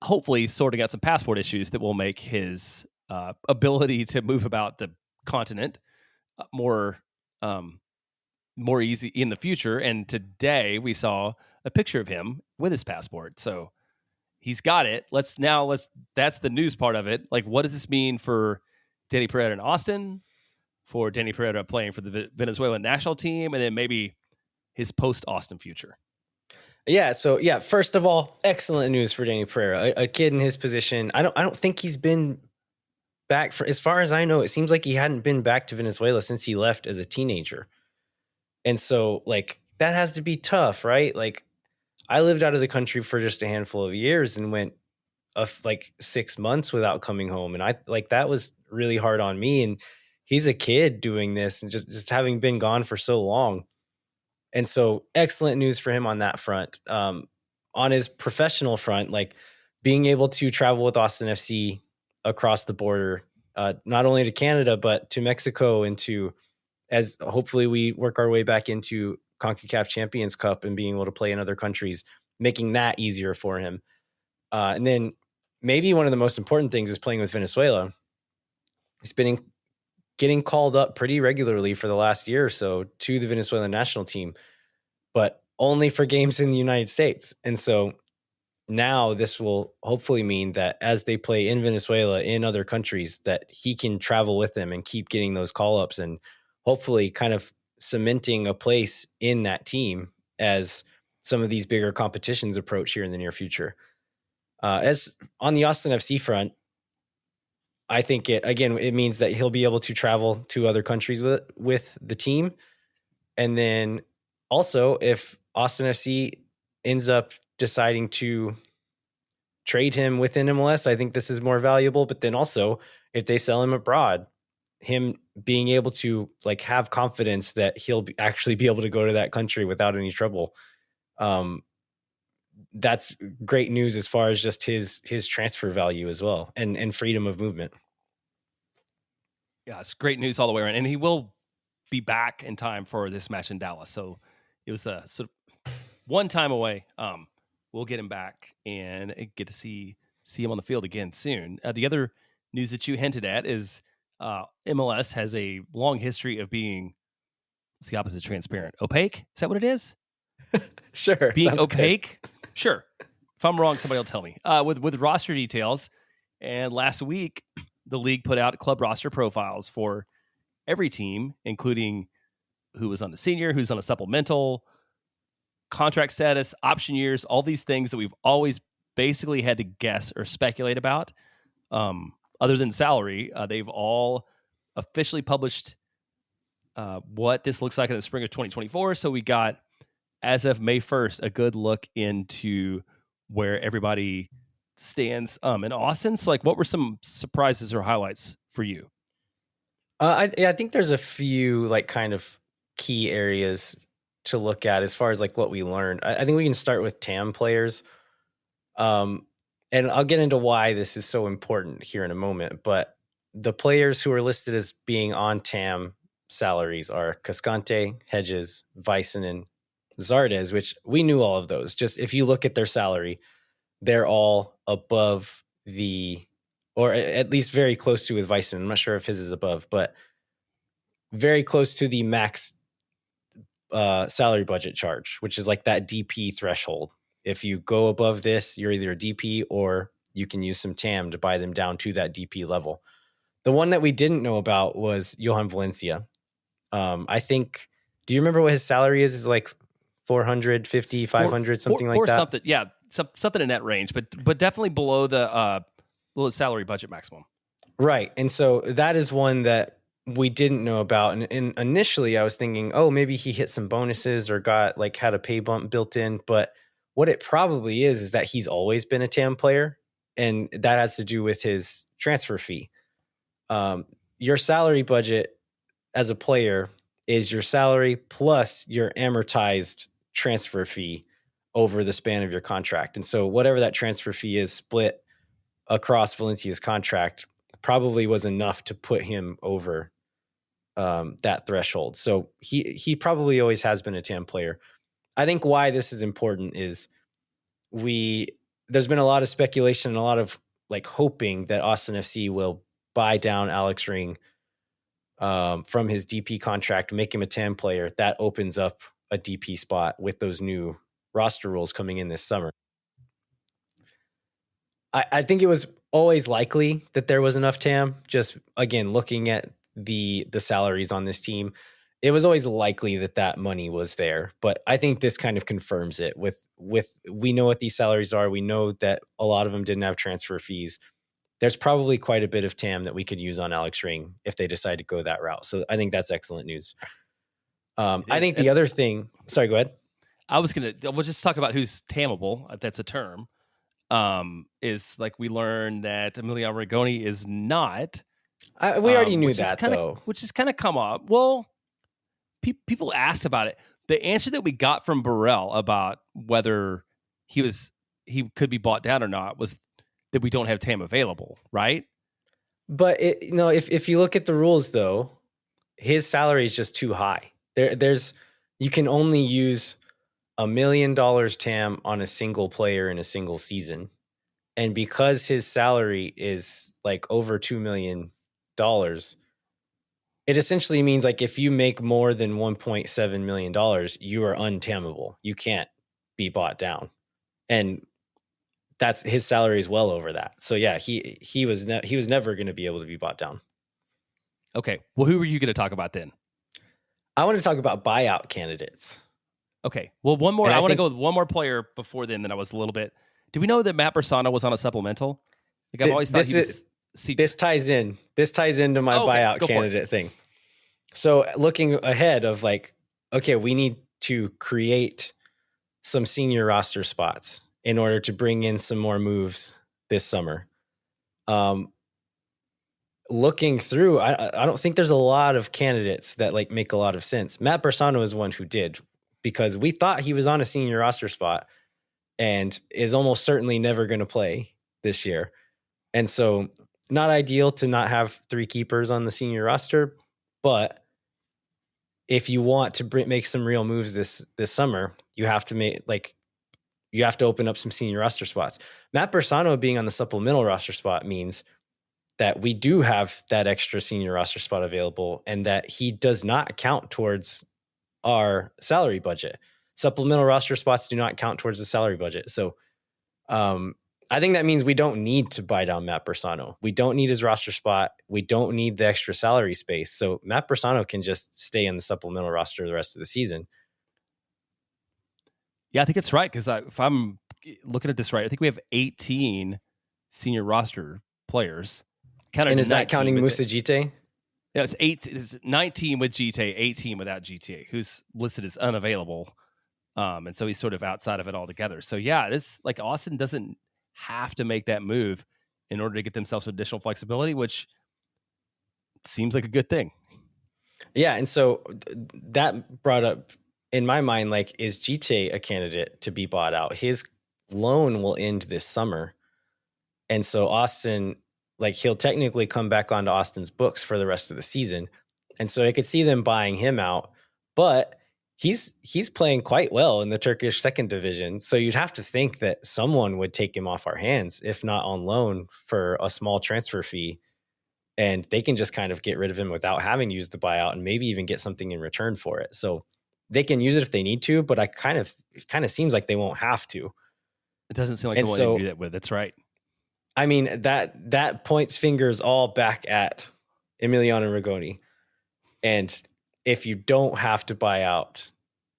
hopefully sorting out some passport issues that will make his ability to move about the continent more easy in the future. And today we saw a picture of him with his passport. So he's got it. That's the news part of it. Like, what does this mean for Dani Pereira in Austin, for Dani Pereira playing for the Venezuelan national team, and then maybe his post-Austin future? Yeah. So yeah, first of all, excellent news for Dani Pereira, a kid in his position. I don't think he's been back for, as far as I know, it seems like he hadn't been back to Venezuela since he left as a teenager. And so like, that has to be tough, right? Like, I lived out of the country for just a handful of years and went like 6 months without coming home. And that was really hard on me. And he's a kid doing this and just having been gone for so long. And so excellent news for him on that front. On his professional front, like being able to travel with Austin FC across the border, not only to Canada, but to Mexico and as hopefully we work our way back into CONCACAF Champions Cup and being able to play in other countries, making that easier for him. And then maybe one of the most important things is playing with Venezuela. He's been getting called up pretty regularly for the last year or so to the Venezuelan national team, but only for games in the United States. And so now this will hopefully mean that as they play in Venezuela, in other countries, that he can travel with them and keep getting those call-ups and hopefully kind of cementing a place in that team as some of these bigger competitions approach here in the near future. As on the Austin FC front, I think it means that he'll be able to travel to other countries with the team. And then also, if Austin FC ends up deciding to trade him within MLS, I think this is more valuable. But then also, if they sell him abroad, him being able to like have confidence that he'll actually be able to go to that country without any trouble. That's great news as far as just his transfer value as well, and freedom of movement. Yeah, it's great news all the way around, and he will be back in time for this match in Dallas. So it was a sort of one time away. We'll get him back and get to see him on the field again soon. The other news that you hinted at is MLS has a long history of being, what's the opposite of transparent? Opaque? Is that what it is? Sure. Being opaque? Good. Sure. If I'm wrong, somebody will tell me. With roster details. And last week, the league put out club roster profiles for every team, including who was on the senior, who's on a supplemental, contract status, option years, all these things that we've always basically had to guess or speculate about. Other than salary, they've all officially published what this looks like in the spring of 2024. So we got, as of May 1st, a good look into where everybody stands in Austin. So, like, what were some surprises or highlights for you? I think there's a few like kind of key areas to look at as far as like what we learned. I think we can start with TAM players. And I'll get into why this is so important here in a moment. But the players who are listed as being on TAM salaries are Cascante, Hedges, Vicenen, Zardes, which we knew all of those. Just if you look at their salary, they're all above or at least very close to with Vicenen. I'm not sure if his is above, but very close to the max salary budget charge, which is like that DP threshold. If you go above this, you're either a DP or you can use some TAM to buy them down to that DP level. The one that we didn't know about was Johan Valencia. I think, do you remember what his salary is? Is like 450, 500, something like that? Something, yeah, something in that range, but definitely below the salary budget maximum. Right. And so that is one that we didn't know about. And initially I was thinking, oh, maybe he hit some bonuses or had a pay bump built in. But what it probably is that he's always been a TAM player. And that has to do with his transfer fee. Your salary budget as a player is your salary plus your amortized transfer fee over the span of your contract. And so whatever that transfer fee is split across Valencia's contract probably was enough to put him over that threshold. So he probably always has been a TAM player. I think why this is important is there's been a lot of speculation and a lot of like hoping that Austin FC will buy down Alex Ring from his DP contract, make him a TAM player. That opens up a DP spot with those new roster rules coming in this summer. I think it was always likely that there was enough TAM. Just again, looking at the salaries on this team, it was always likely that money was there. But I think this kind of confirms it with we know what these salaries are. We know that a lot of them didn't have transfer fees. There's probably quite a bit of TAM that we could use on Alex Ring if they decide to go that route. So I think that's excellent news. I think the other thing, sorry, go ahead. We'll just talk about who's TAMable. That's a term. Is like we learned that Emilio Rigoni is not. We already knew that, though. Which has kind of come up. Well, people asked about it. The answer that we got from Burrell about whether he could be bought down or not was that we don't have TAM available, right? But if you look at the rules, though, his salary is just too high. You can only use $1 million TAM on a single player in a single season. And because his salary is like over $2 million, it essentially means like if you make more than $1.7 million, you are untammable. You can't be bought down. And that's his salary is well over that. So yeah, he was never going to be able to be bought down. Okay. Well, who were you going to talk about then? I want to talk about buyout candidates. Okay. Well, one more. And I I want to think go with one more player before then. Then I was a little bit. Do we know that Matt Bersano was on a supplemental? Like I've always thought he was secret. This ties in. This ties into my Okay, buyout go for it. candidate thing. So looking ahead of like, okay, we need to create some senior roster spots in order to bring in some more moves this summer. Looking through, I don't think there's a lot of candidates that like make a lot of sense. Matt Bersano is one who did, because we thought he was on a senior roster spot and is almost certainly never going to play this year. And so not ideal to not have 3 keepers on the senior roster, but if you want to make some real moves this summer, you have to open up some senior roster spots. Matt Bersano being on the supplemental roster spot means that we do have that extra senior roster spot available, and that he does not count towards our salary budget. Supplemental roster spots do not count towards the salary budget. So I think that means we don't need to buy down Matt Bersano. We don't need his roster spot. We don't need the extra salary space. So Matt Bersano can just stay in the supplemental roster the rest of the season. Yeah, I think it's right, because if I'm looking at this right, I think we have 18 senior roster players. And is that counting Musa Gite? Yeah, it's 19 with Gite, 18 without Gite, who's listed as unavailable. And so he's sort of outside of it altogether. So yeah, this like Austin doesn't have to make that move in order to get themselves additional flexibility, which seems like a good thing. Yeah, and so that brought up in my mind, like, is Gite a candidate to be bought out? His loan will end this summer. And so Austin, like, he'll technically come back onto Austin's books for the rest of the season. And so I could see them buying him out, but he's playing quite well in the Turkish second division. So you'd have to think that someone would take him off our hands, if not on loan for a small transfer fee. And they can just kind of get rid of him without having used the buyout, and maybe even get something in return for it. So they can use it if they need to, but it kind of seems like they won't have to. It doesn't seem like they want to do that with. That's right. I mean, that points fingers all back at Emiliano Rigoni. And if you don't have to buy out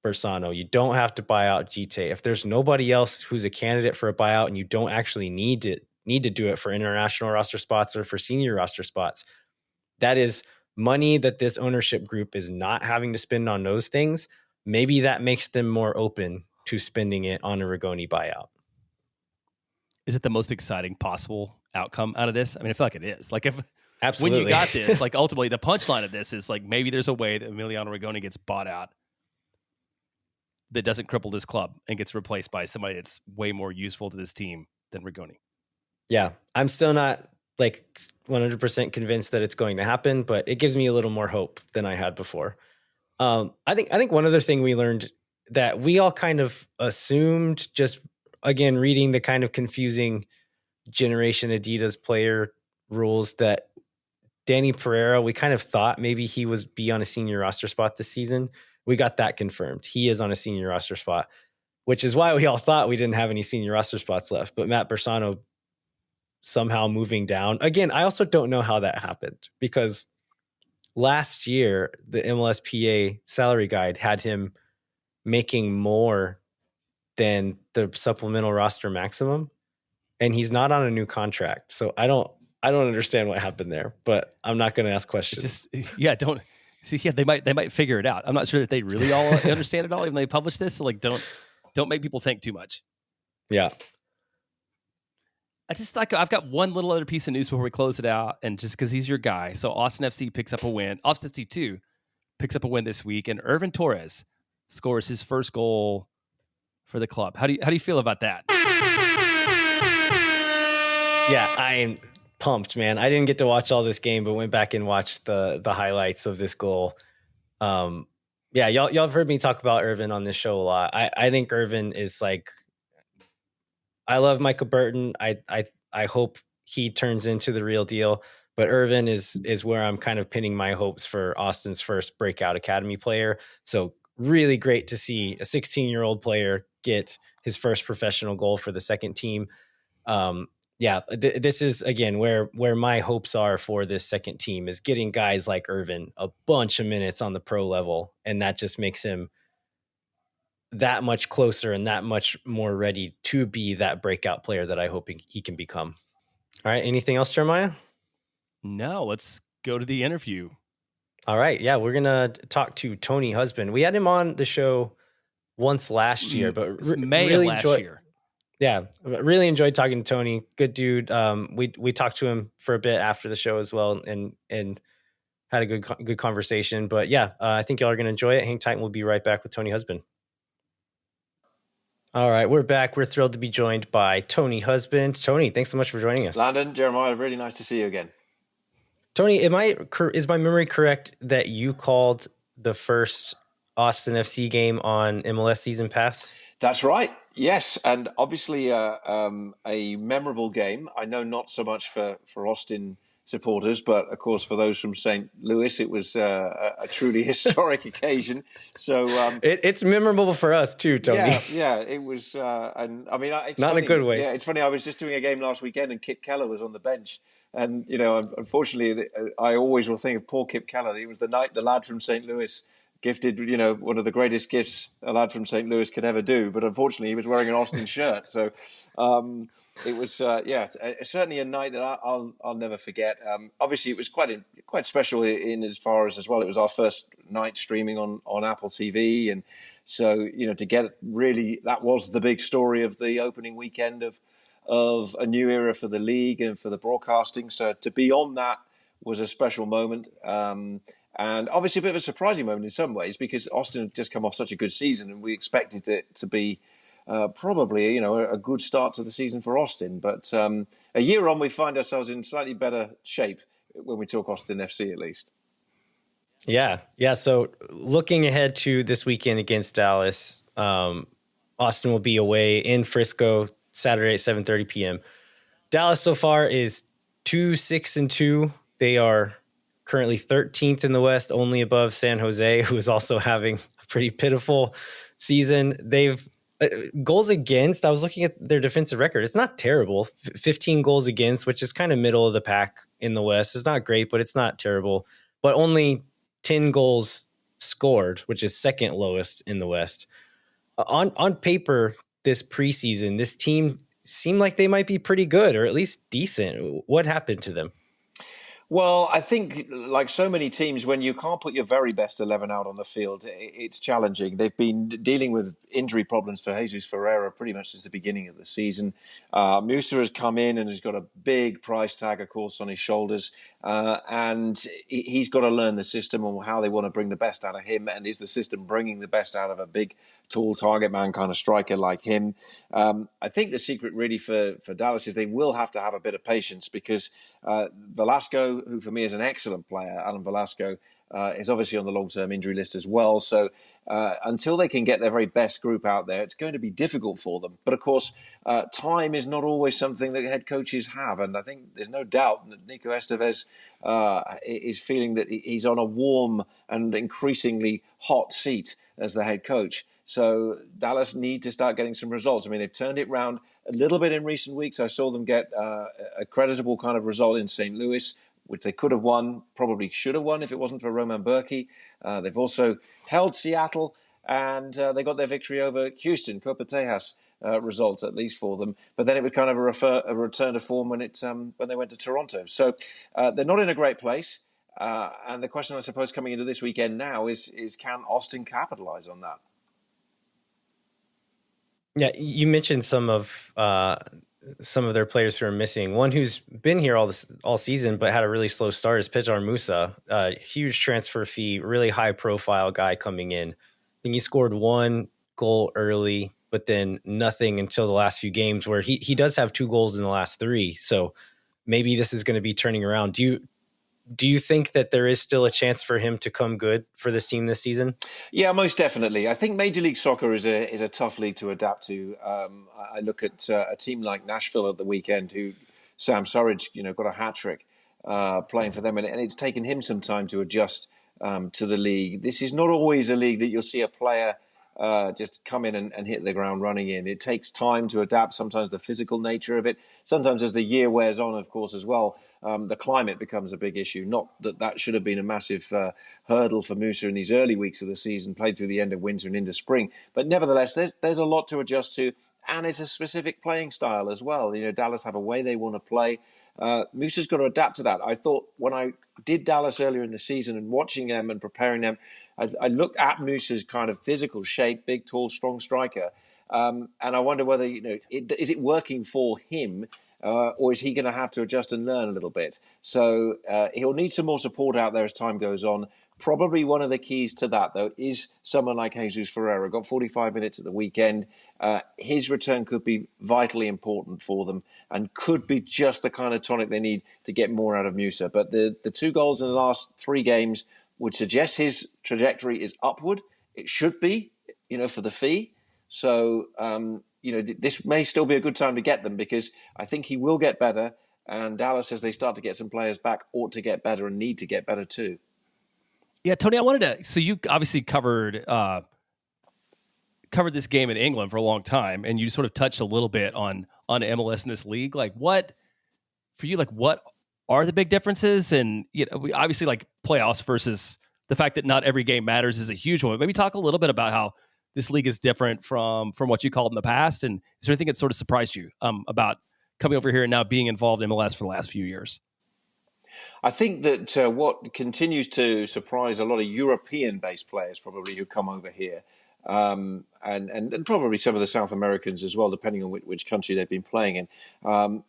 Bersano, you don't have to buy out Gite. If there's nobody else who's a candidate for a buyout, and you don't actually need to do it for international roster spots or for senior roster spots, that is money that this ownership group is not having to spend on those things. Maybe that makes them more open to spending it on a Rigoni buyout. Is it the most exciting possible outcome out of this? I mean, I feel like it is. Like, if Absolutely. when you got this, like, ultimately the punchline of this is like, maybe there's a way that Emiliano Rigoni gets bought out that doesn't cripple this club and gets replaced by somebody that's way more useful to this team than Rigoni. Yeah, I'm still not like 100% convinced that it's going to happen, but it gives me a little more hope than I had before. I think one other thing we learned that we all kind of assumed, just again reading the kind of confusing Generation Adidas player rules, that Dani Pereira, we kind of thought maybe he was be on a senior roster spot this season. We got that confirmed. He is on a senior roster spot, which is why we all thought we didn't have any senior roster spots left. But Matt Bersano somehow moving down. Again, I also don't know how that happened, because last year, the MLSPA salary guide had him making more than the supplemental roster maximum, and he's not on a new contract. So I don't understand what happened there, but I'm not going to ask questions. It's just, yeah, don't see. Yeah, they might figure it out. I'm not sure that they really all understand it all, even though they publish this. So like, don't make people think too much. Yeah. I just like, I've got one little other piece of news before we close it out, and just because he's your guy. So Austin FC picks up a win. Austin FC 2 picks up a win this week, and Irvin Torres scores his first goal for the club. How do you feel about that? Yeah, I'm pumped, man. I didn't get to watch all this game, but went back and watched the highlights of this goal. Yeah, y'all have heard me talk about Irvin on this show a lot. I think Irvin is like, I love Michael Burton. I hope he turns into the real deal. But Irvin is where I'm kind of pinning my hopes for Austin's first breakout academy player. So really great to see a 16-year-old player get his first professional goal for the second team. yeah, this is again where my hopes are for this second team is getting guys like Irvin a bunch of minutes on the pro level, and that just makes him that much closer and that much more ready to be that breakout player that I hope he can become. All right, anything else, Jeremiah? No, let's go to the interview. All right, yeah, we're gonna talk to Tony Husband. We had him on the show once last year, but May really of last year. Yeah, really enjoyed talking to Tony. Good dude. We talked to him for a bit after the show as well, and had a good conversation. But yeah, I think y'all are gonna enjoy it. Hang tight, and we'll be right back with Tony Husband. All right, we're back. We're thrilled to be joined by Tony Husband. Tony, thanks so much for joining us. Landon, Jeremiah, really nice to see you again. Tony, is my memory correct that you called the first Austin FC game on MLS Season Pass? That's right. Yes, and obviously a memorable game. I know not so much for Austin supporters, but of course for those from St. Louis, it was a truly historic occasion. So it's memorable for us too, Tony. Yeah, it was. And I mean, it's not funny, in a good way. Yeah, it's funny. I was just doing a game last weekend, and Kip Keller was on the bench. And unfortunately, I always will think of poor Kip Keller. He was the lad from St. Louis, gifted, one of the greatest gifts a lad from St. Louis could ever do. But unfortunately, he was wearing an Austin shirt. So it was, certainly a night that I'll never forget. Obviously, it was quite special in as far as well. It was our first night streaming on Apple TV, and so to get really, that was the big story of the opening weekend of a new era for the league and for the broadcasting. So to be on that was a special moment. And obviously a bit of a surprising moment in some ways, because Austin had just come off such a good season, and we expected it to be probably a good start to the season for Austin. But a year on, we find ourselves in slightly better shape when we talk Austin FC, at least. Yeah. So looking ahead to this weekend against Dallas, Austin will be away in Frisco Saturday at 7:30 p.m. Dallas so far is 2-6-2. They are currently 13th in the West, only above San Jose, who is also having a pretty pitiful season. They've goals against. I was looking at their defensive record. It's not terrible. 15 goals against, which is kind of middle of the pack in the West. It's not great, but it's not terrible. But only 10 goals scored, which is second lowest in the West. On paper, this preseason, this team seemed like they might be pretty good, or at least decent. What happened to them? Well, I think, like so many teams, when you can't put your very best 11 out on the field, it's challenging. They've been dealing with injury problems for Jesus Ferreira pretty much since the beginning of the season. Musa has come in and has got a big price tag, of course, on his shoulders. And he's got to learn the system and how they want to bring the best out of him. And is the system bringing the best out of a big, tall target man kind of striker like him? I think the secret really for Dallas is they will have to have a bit of patience, because Velasco, who for me is an excellent player, Alan Velasco, is obviously on the long-term injury list as well. So until they can get their very best group out there, it's going to be difficult for them. But of course, time is not always something that head coaches have. And I think there's no doubt that Nico Estevez is feeling that he's on a warm and increasingly hot seat as the head coach. So Dallas need to start getting some results. I mean, they've turned it around a little bit in recent weeks. I saw them get a creditable kind of result in St. Louis, which they could have won, probably should have won if it wasn't for Roman Berkey. They've also held Seattle, and they got their victory over Houston, Copa Tejas result at least for them. But then it was kind of a return to form when they went to Toronto. So they're not in a great place. And the question, I suppose, coming into this weekend now is can Austin capitalize on that? Yeah, you mentioned some of their players who are missing. One who's been here all season but had a really slow start is Pejar Musa. Huge transfer fee, really high profile guy coming in. I think he scored one goal early, but then nothing until the last few games, where he does have 2 goals in the last 3. So maybe this is going to be turning around. Do you think that there is still a chance for him to come good for this team this season? Yeah, most definitely. I think Major League Soccer is a tough league to adapt to. I look at a team like Nashville at the weekend, who Sam Surridge, got a hat trick playing for them, and it's taken him some time to adjust to the league. This is not always a league that you'll see a player just come in and hit the ground running in. It takes time to adapt, sometimes the physical nature of it. Sometimes as the year wears on, of course, as well, the climate becomes a big issue. Not that should have been a massive hurdle for Musa in these early weeks of the season, played through the end of winter and into spring. But nevertheless, there's a lot to adjust to. And it's a specific playing style as well. Dallas have a way they want to play. Musa's got to adapt to that. I thought when I did Dallas earlier in the season and watching them and preparing them, I looked at Musa's kind of physical shape, big, tall, strong striker. And I wonder whether, is it working for him or is he going to have to adjust and learn a little bit? So he'll need some more support out there as time goes on. Probably one of the keys to that, though, is someone like Jesus Ferreira. Got 45 minutes at the weekend. His return could be vitally important for them and could be just the kind of tonic they need to get more out of Musa. But the 2 goals in the last 3 games would suggest his trajectory is upward. It should be, for the fee. So, this may still be a good time to get them because I think he will get better. And Dallas, as they start to get some players back, ought to get better and need to get better too. Yeah, Tony, I wanted to. So you obviously covered this game in England for a long time, and you sort of touched a little bit on MLS in this league. Like, what are the big differences? And we obviously like playoffs versus the fact that not every game matters is a huge one. Maybe talk a little bit about how this league is different from what you called in the past, and is there anything that sort of surprised you about coming over here and now being involved in MLS for the last few years? I think that what continues to surprise a lot of European-based players probably who come over here, and probably some of the South Americans as well, depending on which country they've been playing in,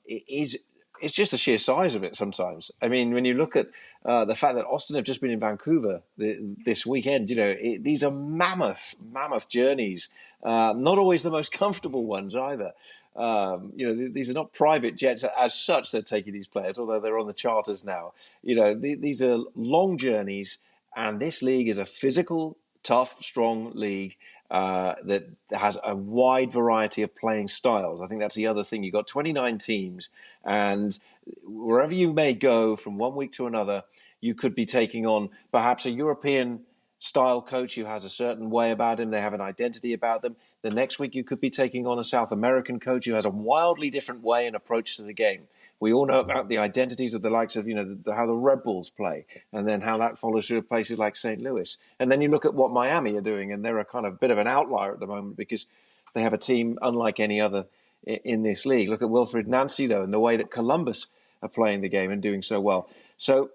it's just the sheer size of it sometimes. I mean, when you look at the fact that Austin have just been in Vancouver this weekend, these are mammoth journeys, not always the most comfortable ones either. These are not private jets as such. They're taking these players, although they're on the charters now. These are long journeys, and this league is a physical, tough, strong league that has a wide variety of playing styles. I think that's the other thing. You've got 29 teams, and wherever you may go from one week to another, you could be taking on perhaps a European style coach who has a certain way about him. They have an identity about them. The next week, you could be taking on a South American coach who has a wildly different way and approach to the game. We all know about the identities of the likes of, how the Red Bulls play, and then how that follows through places like St. Louis. And then you look at what Miami are doing, and they're a kind of bit of an outlier at the moment because they have a team unlike any other in this league. Look at Wilfred Nancy, though, and the way that Columbus are playing the game and doing so well. So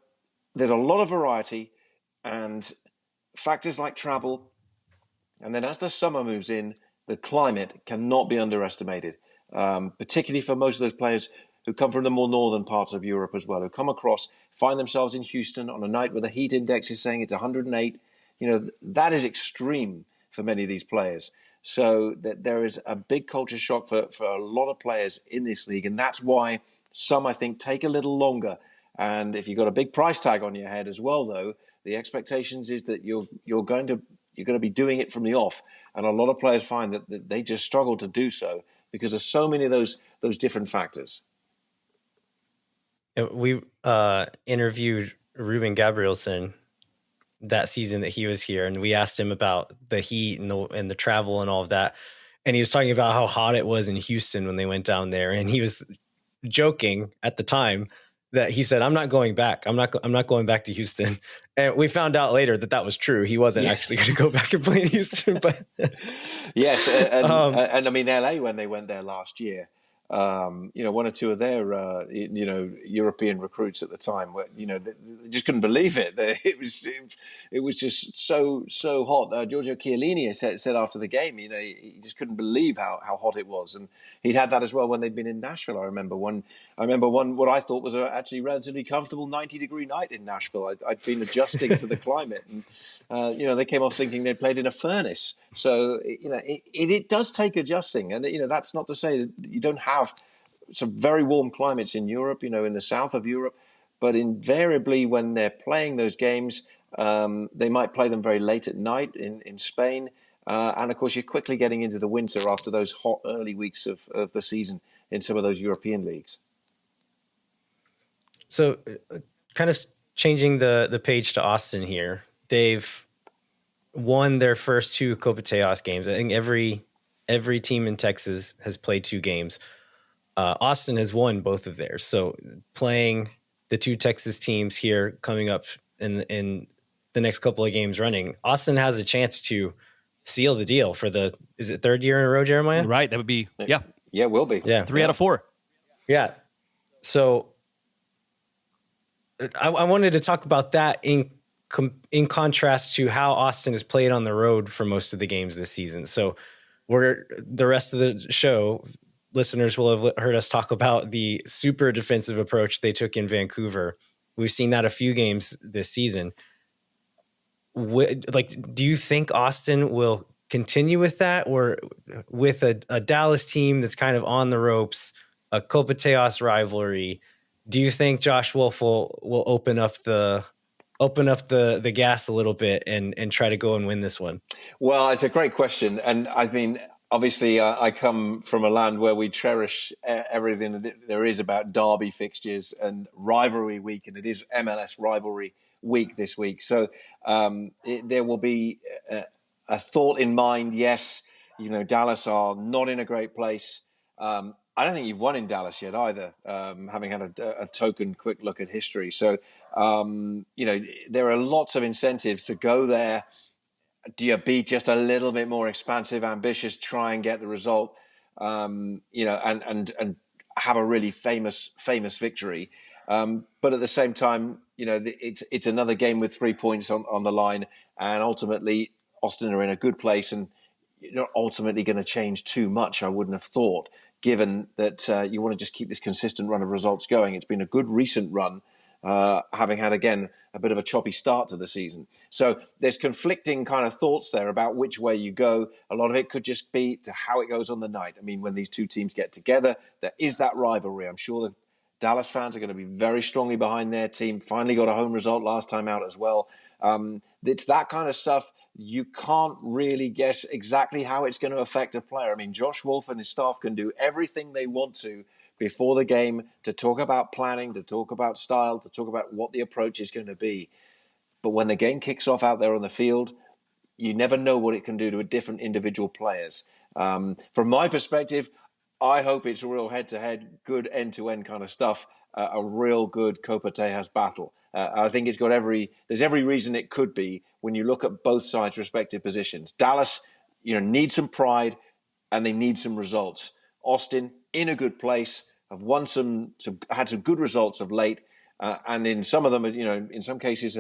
there's a lot of variety and factors like travel. And then as the summer moves in, the climate cannot be underestimated, particularly for most of those players who come from the more northern parts of Europe as well, who come across, find themselves in Houston on a night where the heat index is saying it's 108. That is extreme for many of these players. So that there is a big culture shock for a lot of players in this league. And that's why some, I think, take a little longer. And if you've got a big price tag on your head as well, though, the expectations is that you're going to be doing it from the off. And a lot of players find that they just struggle to do so because there's so many of those different factors. We interviewed Ruben Gabrielson that season that he was here, and we asked him about the heat and the travel and all of that. And he was talking about how hot it was in Houston when they went down there. And he was joking at the time that he said, I'm not going back. I'm not going back to Houston. And we found out later that was true. He wasn't actually going to go back and play in Houston. But yes, and I mean, LA, when they went there last year, one or two of their, European recruits at the time were, they just couldn't believe it. It was just so hot. Giorgio Chiellini said after the game, he just couldn't believe how hot it was. And he'd had that as well when they'd been in Nashville. I remember one, what I thought was actually relatively comfortable 90-degree night in Nashville. I'd been adjusting to the climate and, they came off thinking they'd played in a furnace. So, it does take adjusting. And, that's not to say that you don't have some very warm climates in Europe, in the south of Europe. But invariably, when they're playing those games, they might play them very late at night in Spain. And, of course, you're quickly getting into the winter after those hot early weeks of the season in some of those European leagues. So kind of changing the page to Austin here, Dave, won their first 2 Copa Tejas games. I think every team in Texas has played 2 games. Austin has won both of theirs. So playing the 2 Texas teams here coming up in the next couple of games running, Austin has a chance to seal the deal for is it 3rd year in a row, Jeremiah? Right. That would be, Yeah, it will be. Yeah. 3 out of 4. Yeah. So I wanted to talk about that in contrast to how Austin has played on the road for most of the games this season. So the rest of the show, listeners will have heard us talk about the super defensive approach they took in Vancouver. We've seen that a few games this season. Do you think Austin will continue with that, or with a Dallas team that's kind of on the ropes, a Copa Tejas rivalry? Do you think Josh Wolf will open up the gas a little bit and try to go and win this one? Well, it's a great question. And I mean, obviously, I come from a land where we cherish everything that there is about derby fixtures and rivalry week, and it is MLS rivalry week this week. So there will be a thought in mind. Yes, Dallas are not in a great place. I don't think you've won in Dallas yet either, having had a token quick look at history. So, there are lots of incentives to go there. Do you be just a little bit more expansive, ambitious, try and get the result, and have a really famous victory? But at the same time, it's another game with 3 points on the line, and ultimately Austin are in a good place, and you're not ultimately going to change too much, I wouldn't have thought, given that you want to just keep this consistent run of results going. It's been a good recent run, having had, again, a bit of a choppy start to the season. So there's conflicting kind of thoughts there about which way you go. A lot of it could just be to how it goes on the night. I mean, when these 2 teams get together, there is that rivalry. I'm sure the Dallas fans are going to be very strongly behind their team. Finally got a home result last time out as well. It's that kind of stuff. You can't really guess exactly how it's going to affect a player. I mean, Josh Wolf and his staff can do everything they want to before the game to talk about planning, to talk about style, to talk about what the approach is going to be. But when the game kicks off out there on the field, you never know what it can do to different individual players. From my perspective, I hope it's a real head-to-head, good end-to-end kind of stuff, a real good Copa Tejas battle. I think there's every reason it could be when you look at both sides' respective positions. Dallas, need some pride, and they need some results. Austin, in a good place, have won had some good results of late, and in some of them, in some cases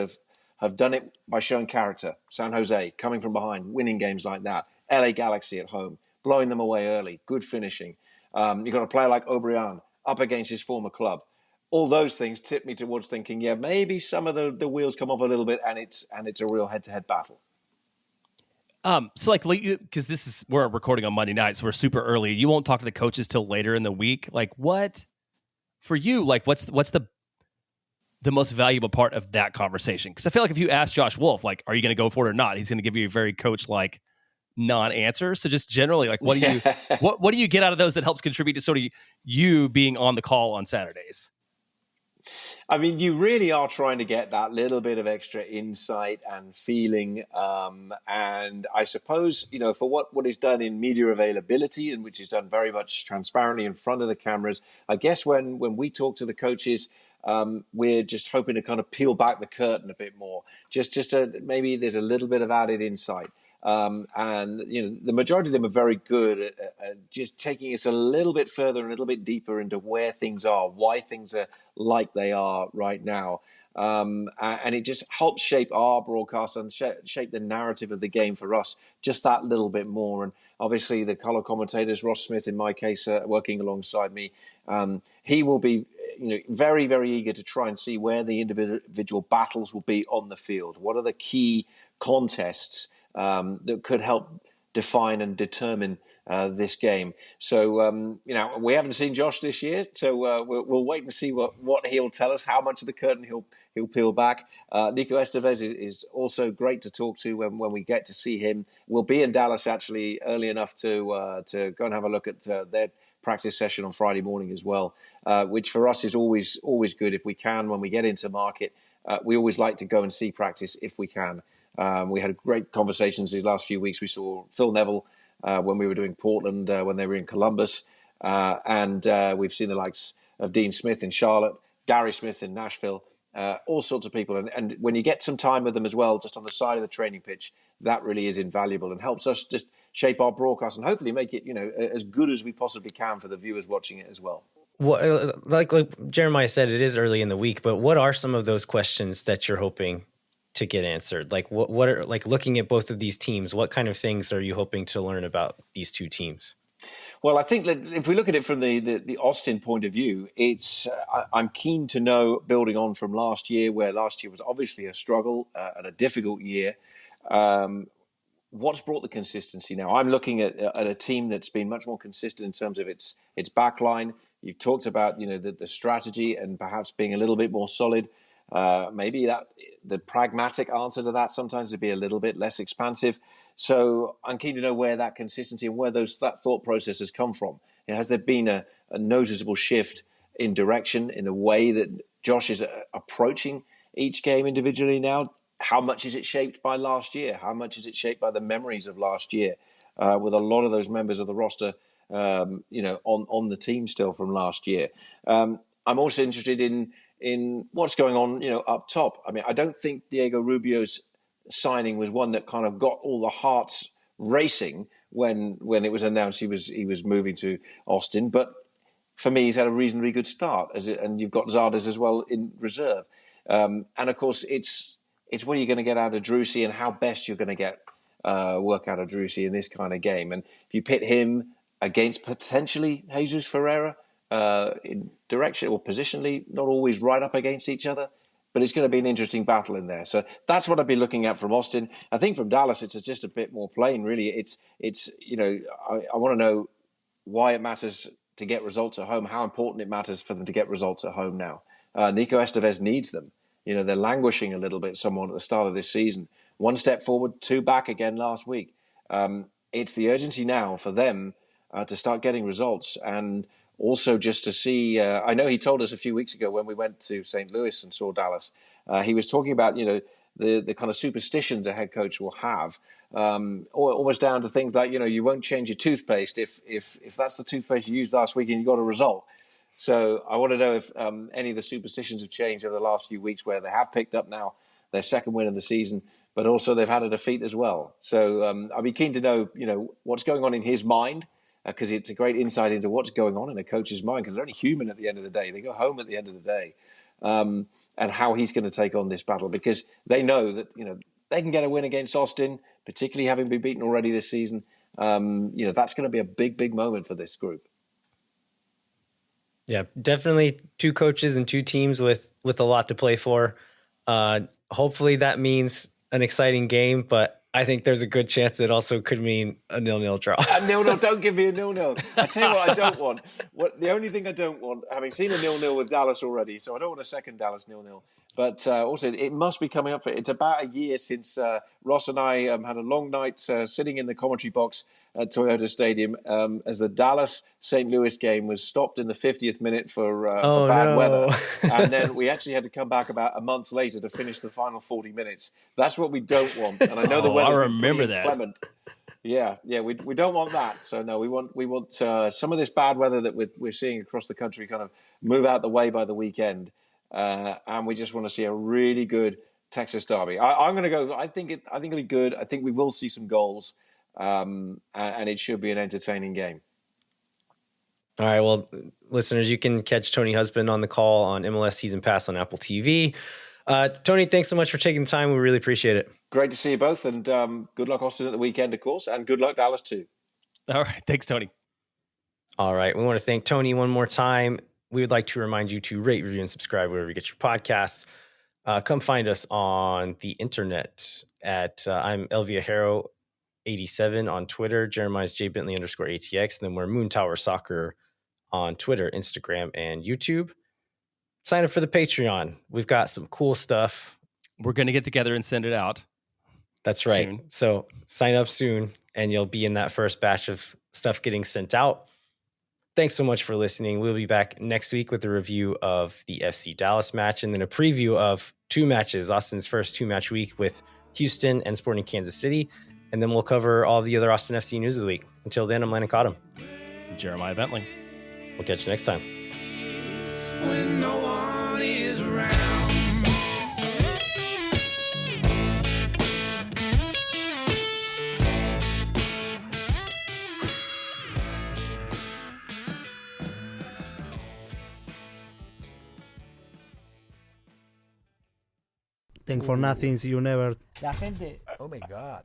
have done it by showing character. San Jose, coming from behind, winning games like that. LA Galaxy at home, blowing them away early, good finishing. You've got a player like O'Brien up against his former club. All those things tip me towards thinking, yeah, maybe some of the wheels come off a little bit, and it's a real head-to-head battle. So because we're recording on Monday night, so we're super early. You won't talk to the coaches till later in the week. Like, what for you? Like, what's the most valuable part of that conversation? Because I feel like if you ask Josh Wolf, like, are you going to go for it or not, he's going to give you a very coach-like non-answer. So just generally, like, what do you what do you get out of those that helps contribute to sort of you being on the call on Saturdays? I mean, you really are trying to get that little bit of extra insight and feeling. And I suppose, for what is done in media availability, and which is done very much transparently in front of the cameras, I guess when we talk to the coaches, we're just hoping to kind of peel back the curtain a bit more. Just maybe there's a little bit of added insight. And the majority of them are very good at just taking us a little bit further, a little bit deeper into where things are, why things are like they are right now. And it just helps shape our broadcast and shape the narrative of the game for us just that little bit more. And obviously the color commentators, Ross Smith in my case, working alongside me, he will be very, very eager to try and see where the individual battles will be on the field. What are the key contests that could help define and determine this game? So, we haven't seen Josh this year, so we'll wait and see what he'll tell us, how much of the curtain he'll peel back. Nico Estevez is also great to talk to when we get to see him. We'll be in Dallas actually early enough to go and have a look at their practice session on Friday morning as well, which for us is always good if we can. When we get into market, we always like to go and see practice if we can. We had great conversations these last few weeks. We saw Phil Neville when we were doing Portland, when they were in Columbus. And we've seen the likes of Dean Smith in Charlotte, Gary Smith in Nashville, all sorts of people. And when you get some time with them as well, just on the side of the training pitch, that really is invaluable and helps us just shape our broadcast and hopefully make it, as good as we possibly can for the viewers watching it as well. Well, like Jeremiah said, it is early in the week, but what are some of those questions that you're hoping to get answered? Like what are, like, looking at both of these teams, what kind of things are you hoping to learn about these two teams? Well, I think that if we look at it from the Austin point of view, I'm keen to know, building on from last year, where last year was obviously a struggle and a difficult year, what's brought the consistency now? I'm looking at a team that's been much more consistent in terms of its back line. You've talked about the strategy and perhaps being a little bit more solid. Maybe that the pragmatic answer to that sometimes is to be a little bit less expansive. So I'm keen to know where that consistency and where that thought process has come from. Has there been a noticeable shift in direction in the way that Josh is approaching each game individually now? How much is it shaped by last year? How much is it shaped by the memories of last year? With a lot of those members of the roster, on the team still from last year. I'm also interested in what's going on, up top. I mean, I don't think Diego Rubio's signing was one that kind of got all the hearts racing when it was announced he was moving to Austin. But for me, he's had a reasonably good start, and you've got Zardes as well in reserve. And of course, it's what you're going to get out of Drusy and how best you're going to get work out of Drusy in this kind of game. And if you pit him against potentially Jesus Ferreira in direction or positionally, not always right up against each other, but it's going to be an interesting battle in there. So that's what I'd be looking at from Austin. I think from Dallas, it's just a bit more plain, really. I want to know why it matters to get results at home, how important it matters for them to get results at home now. Nico Estevez needs them. They're languishing a little bit somewhat at the start of this season. One step forward, two back again last week. It's the urgency now for them to start getting results, and also just to see. I know he told us a few weeks ago when we went to St. Louis and saw Dallas. He was talking about the kind of superstitions a head coach will have, or almost down to things like you won't change your toothpaste if that's the toothpaste you used last week and you got a result. So I want to know if any of the superstitions have changed over the last few weeks, where they have picked up now their second win of the season, but also they've had a defeat as well. So I'd be keen to know, what's going on in his mind, because it's a great insight into what's going on in a coach's mind, because they're only human at the end of the day. They go home at the end of the day, and how he's going to take on this battle, because they know that, they can get a win against Austin, particularly having been beaten already this season. That's going to be a big, big moment for this group. Yeah, definitely two coaches and two teams with a lot to play for. Hopefully that means an exciting game, but I think there's a good chance it also could mean a 0-0 draw. A 0-0, don't give me a 0-0. I tell you what I don't want. The only thing I don't want, having seen a 0-0 with Dallas already, so I don't want a second Dallas 0-0. But also, it must be coming up for it. It's about a year since Ross and I had a long night sitting in the commentary box at Toyota Stadium as the Dallas-St. Louis game was stopped in the 50th minute for bad weather. And then we actually had to come back about a month later to finish the final 40 minutes. That's what we don't want. And I know the weather's been pretty inclement. Yeah, we don't want that. So no, we want some of this bad weather that we're seeing across the country kind of move out the way by the weekend. And we just want to see a really good Texas derby. I'm going to go. I think it'll be good. I think we will see some goals, and it should be an entertaining game. All right. Well, listeners, you can catch Tony Husband on the call on MLS Season Pass on Apple TV. Tony, thanks so much for taking the time. We really appreciate it. Great to see you both, and good luck, Austin, at the weekend, of course, and good luck, Dallas, too. All right. Thanks, Tony. All right. We want to thank Tony one more time. We would like to remind you to rate, review, and subscribe wherever you get your podcasts. Come find us on the internet at I'm El Viajero 87 on Twitter. Jeremiah's J Bentley _ATX. And then we're Moon Tower Soccer on Twitter, Instagram, and YouTube. Sign up for the Patreon. We've got some cool stuff. We're going to get together and send it out. That's right. Soon. So sign up soon, and you'll be in that first batch of stuff getting sent out. Thanks so much for listening. We'll be back next week with a review of the FC Dallas match and then a preview of two matches, Austin's first 2-match week with Houston, and Sporting Kansas City. And then we'll cover all the other Austin FC news this week. Until then, I'm Landon Cottam. Jeremiah Bentley. We'll catch you next time. When no one is around. Think for nothing, you never. La gente. Oh my God.